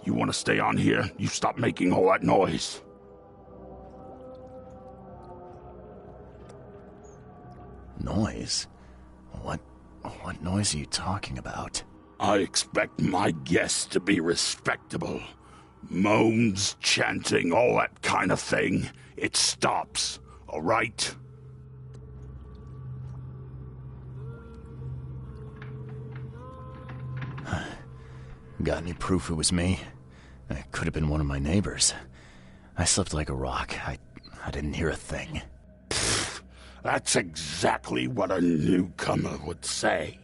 you want to stay on here, you stop making all that noise. Noise? What noise are you talking about? I expect my guests to be respectable. Moans, chanting, all that kind of thing. It stops, all right? Got any proof it was me? It could have been one of my neighbors. I slept like a rock. I didn't hear a thing. That's exactly what a newcomer would say.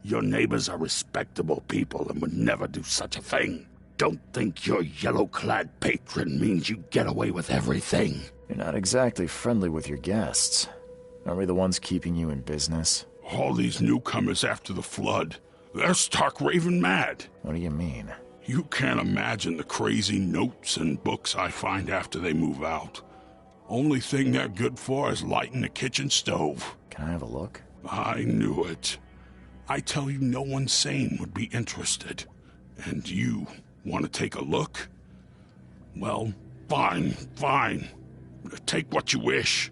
Your neighbors are respectable people and would never do such a thing. Don't think your yellow-clad patron means you get away with everything. You're not exactly friendly with your guests. Aren't we the ones keeping you in business? All these newcomers after the flood, they're stark raving mad. What do you mean? You can't imagine the crazy notes and books I find after they move out. Only thing they're good for is lighting the kitchen stove. Can I have a look? I knew it. I tell you, no one sane would be interested. And you want to take a look? Well, fine, fine. Take what you wish.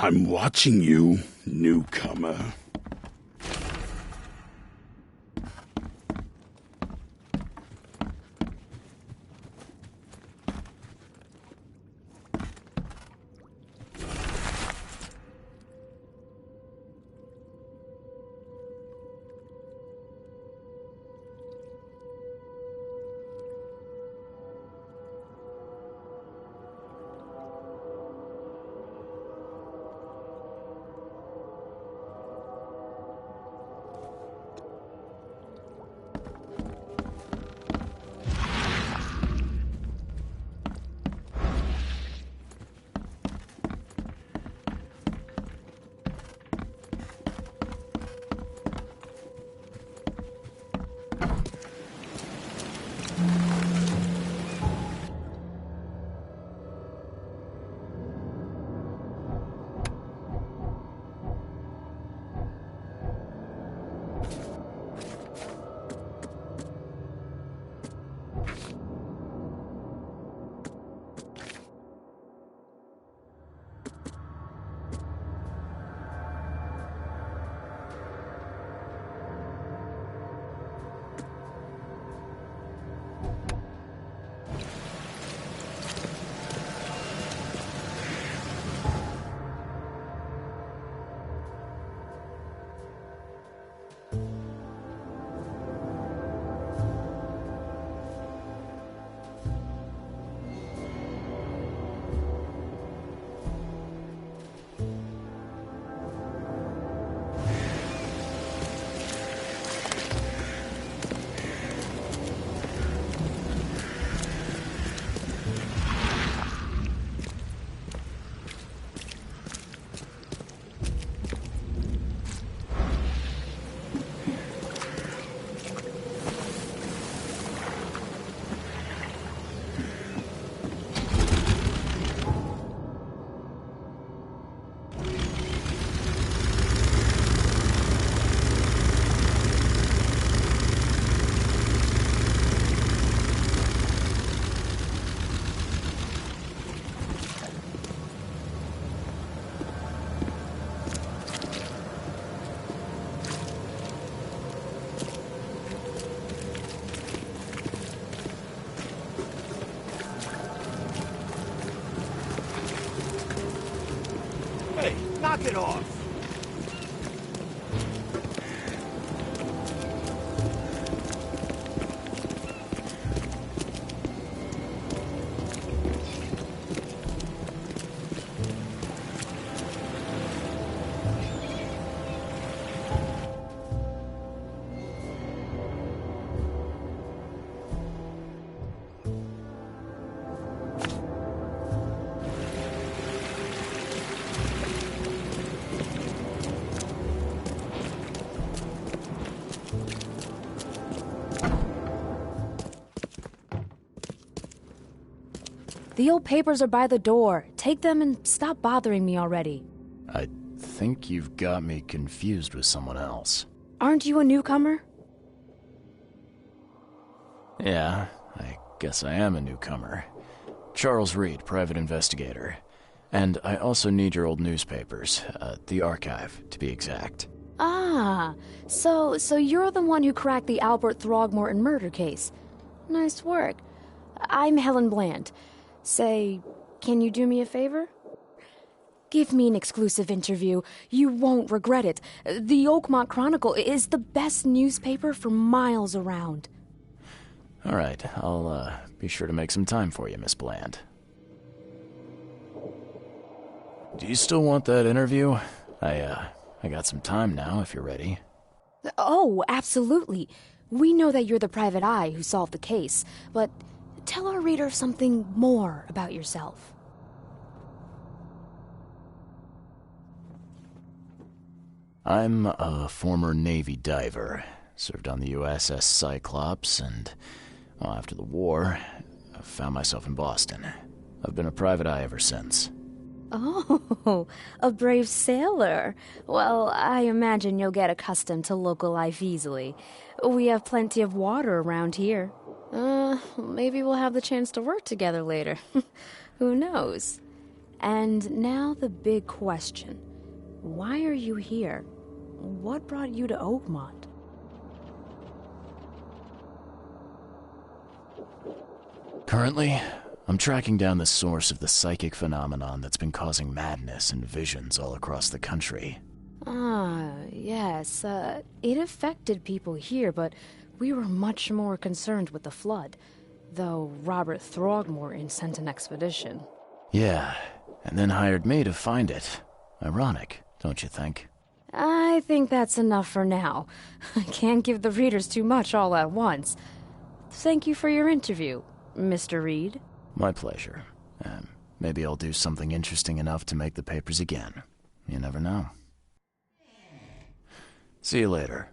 I'm watching you, newcomer. Knock it off! The old papers are by the door. Take them and stop bothering me already. I think you've got me confused with someone else. Aren't you a newcomer? Yeah, I guess I am a newcomer. Charles Reed, private investigator. And I also need your old newspapers, the archive, to be exact. Ah, so you're the one who cracked the Albert Throgmorton murder case. Nice work. I'm Helen Bland. Say, can you do me a favor? Give me an exclusive interview. You won't regret it. The Oakmont Chronicle is the best newspaper for miles around. All right, I'll be sure to make some time for you, Miss Bland. Do you still want that interview? I got some time now, if you're ready. Oh, absolutely. We know that you're the private eye who solved the case, but tell our reader something more about yourself. I'm a former Navy diver. Served on the USS Cyclops, and, well, after the war, I found myself in Boston. I've been a private eye ever since. Oh, a brave sailor. Well, I imagine you'll get accustomed to local life easily. We have plenty of water around here. Maybe we'll have the chance to work together later. Who knows? And now the big question. Why are you here? What brought you to Oakmont? Currently, I'm tracking down the source of the psychic phenomenon that's been causing madness and visions all across the country. Ah, yes. It affected people here, but we were much more concerned with the flood. Though Robert Throgmorton sent an expedition. Yeah, and then hired me to find it. Ironic, don't you think? I think that's enough for now. I can't give the readers too much all at once. Thank you for your interview, Mr. Reed. My pleasure. Maybe I'll do something interesting enough to make the papers again. You never know. See you later.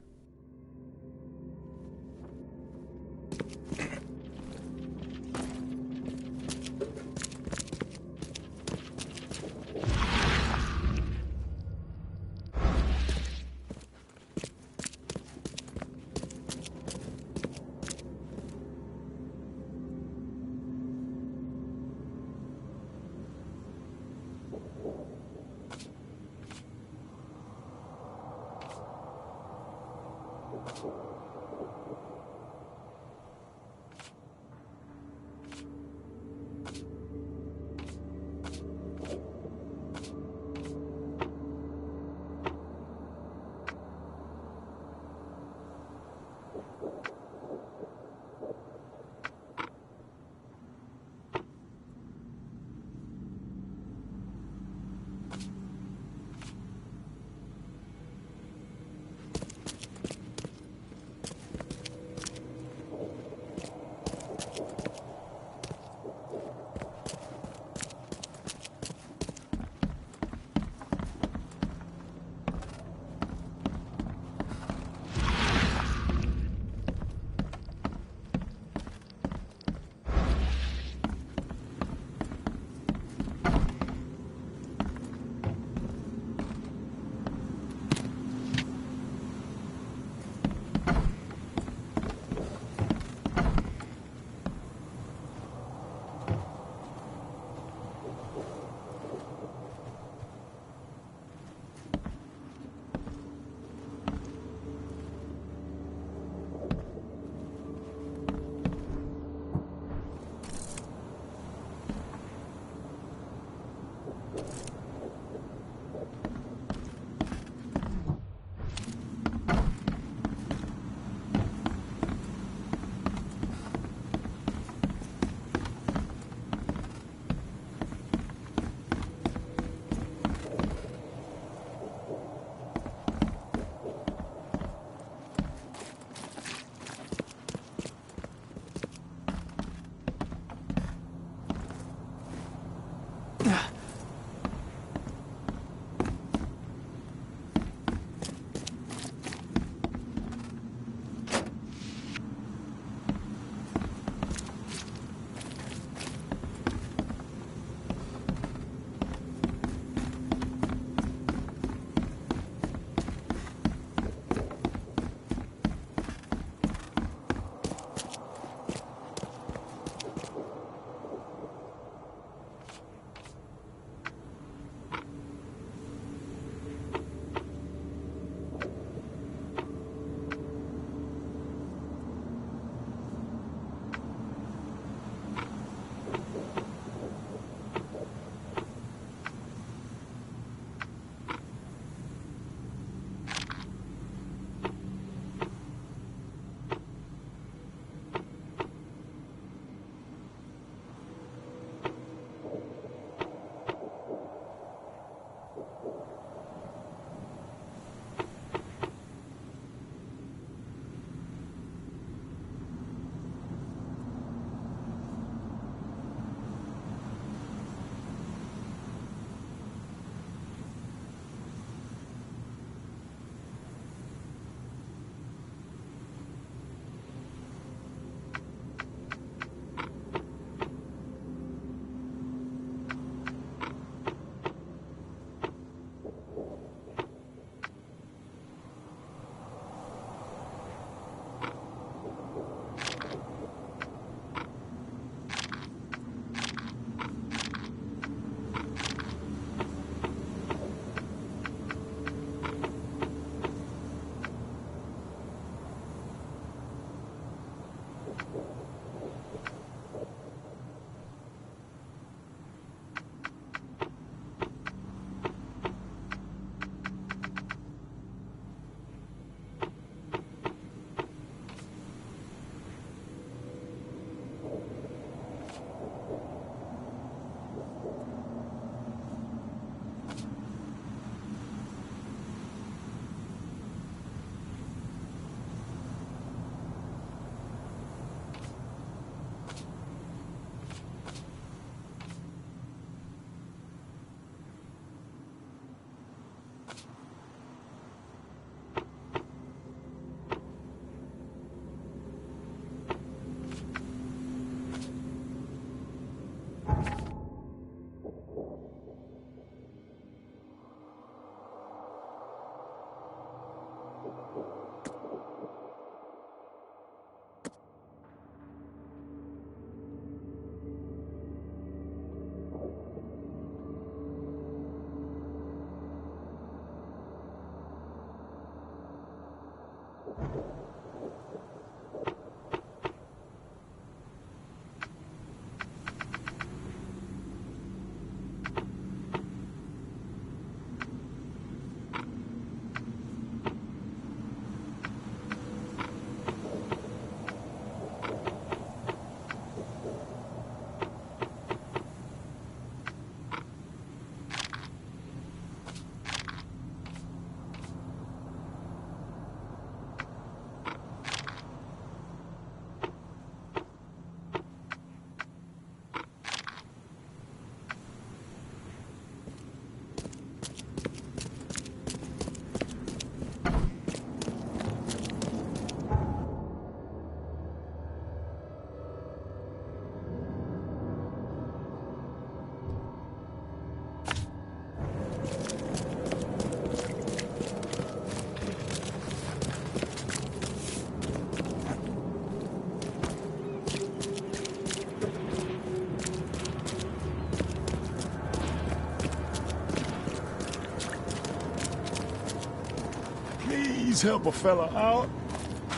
Please help a fella out.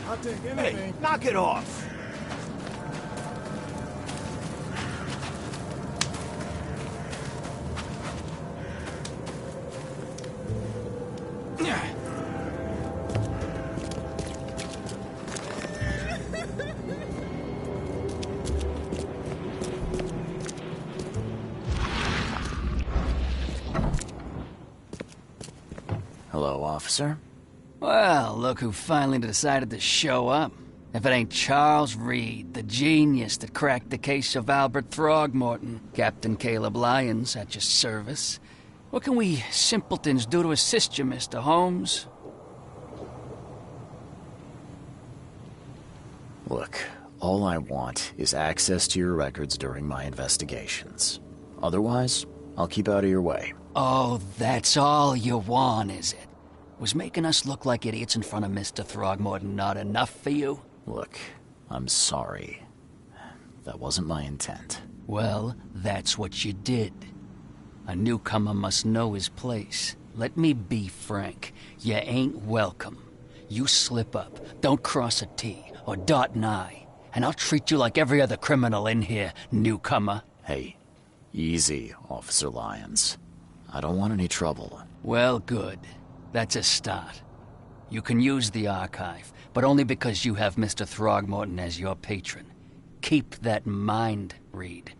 I'll take anything. Hey, knock it off. Hello, officer. Well, look who finally decided to show up. If it ain't Charles Reed, the genius that cracked the case of Albert Throgmorton. Captain Caleb Lyons at your service. What can we simpletons do to assist you, Mr. Holmes? Look, all I want is access to your records during my investigations. Otherwise, I'll keep out of your way. Oh, that's all you want, is it? Was making us look like idiots in front of Mr. Throgmorton not enough for you? Look, I'm sorry. That wasn't my intent. Well, that's what you did. A newcomer must know his place. Let me be frank. You ain't welcome. You slip up, don't cross a T or dot an I, and I'll treat you like every other criminal in here, newcomer. Hey, easy, Officer Lyons. I don't want any trouble. Well, good. That's a start. You can use the archive, but only because you have Mr. Throgmorton as your patron. Keep that in mind, Reed.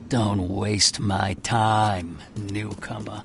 Don't waste my time, newcomer.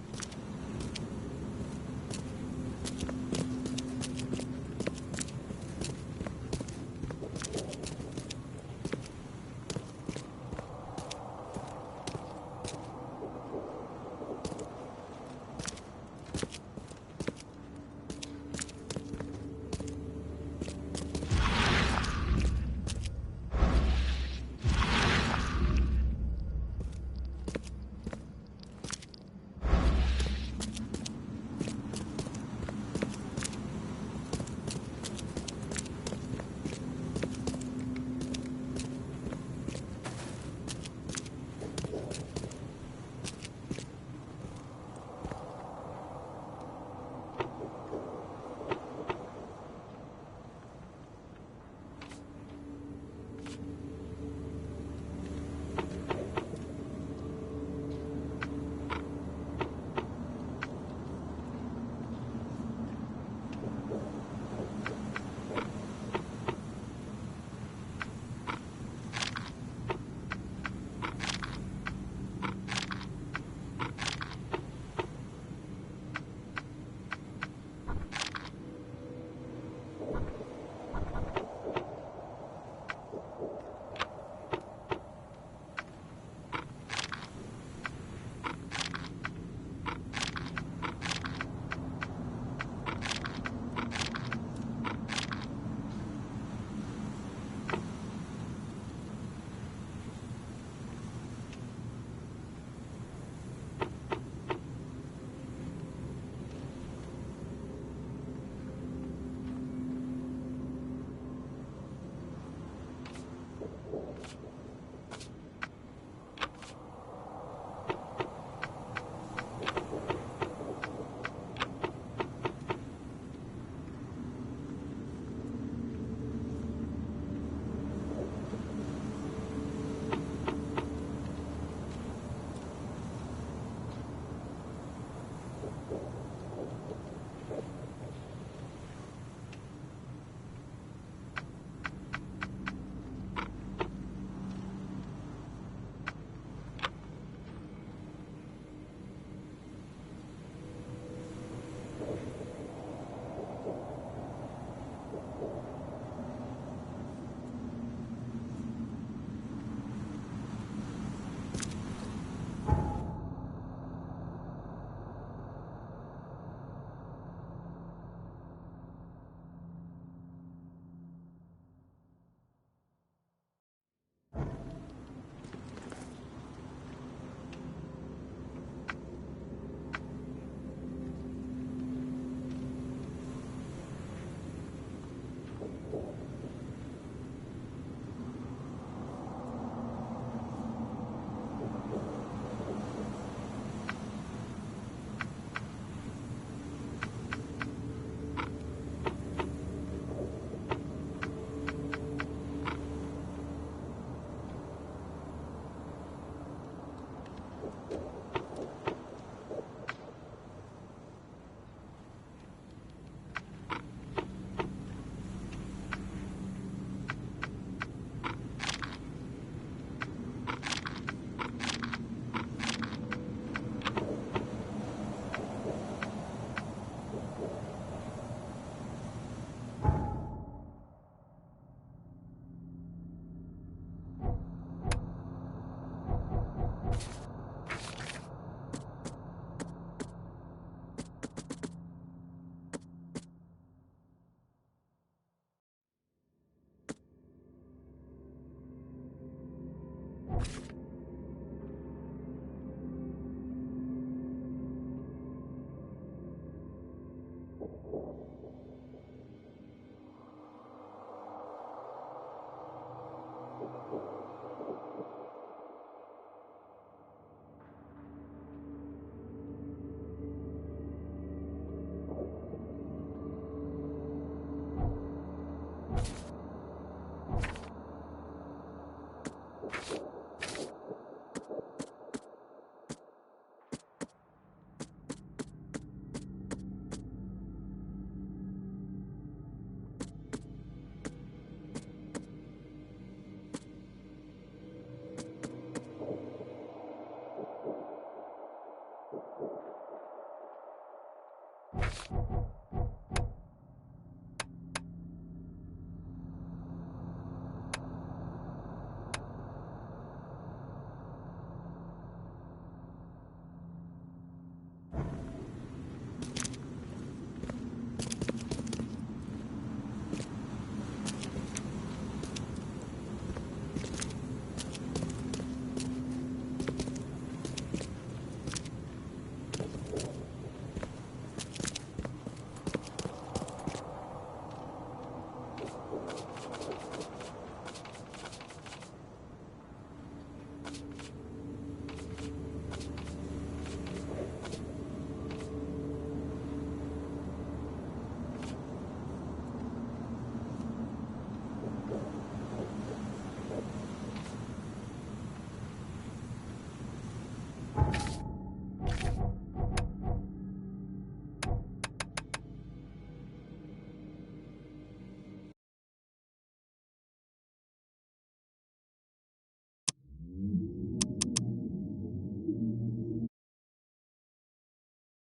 you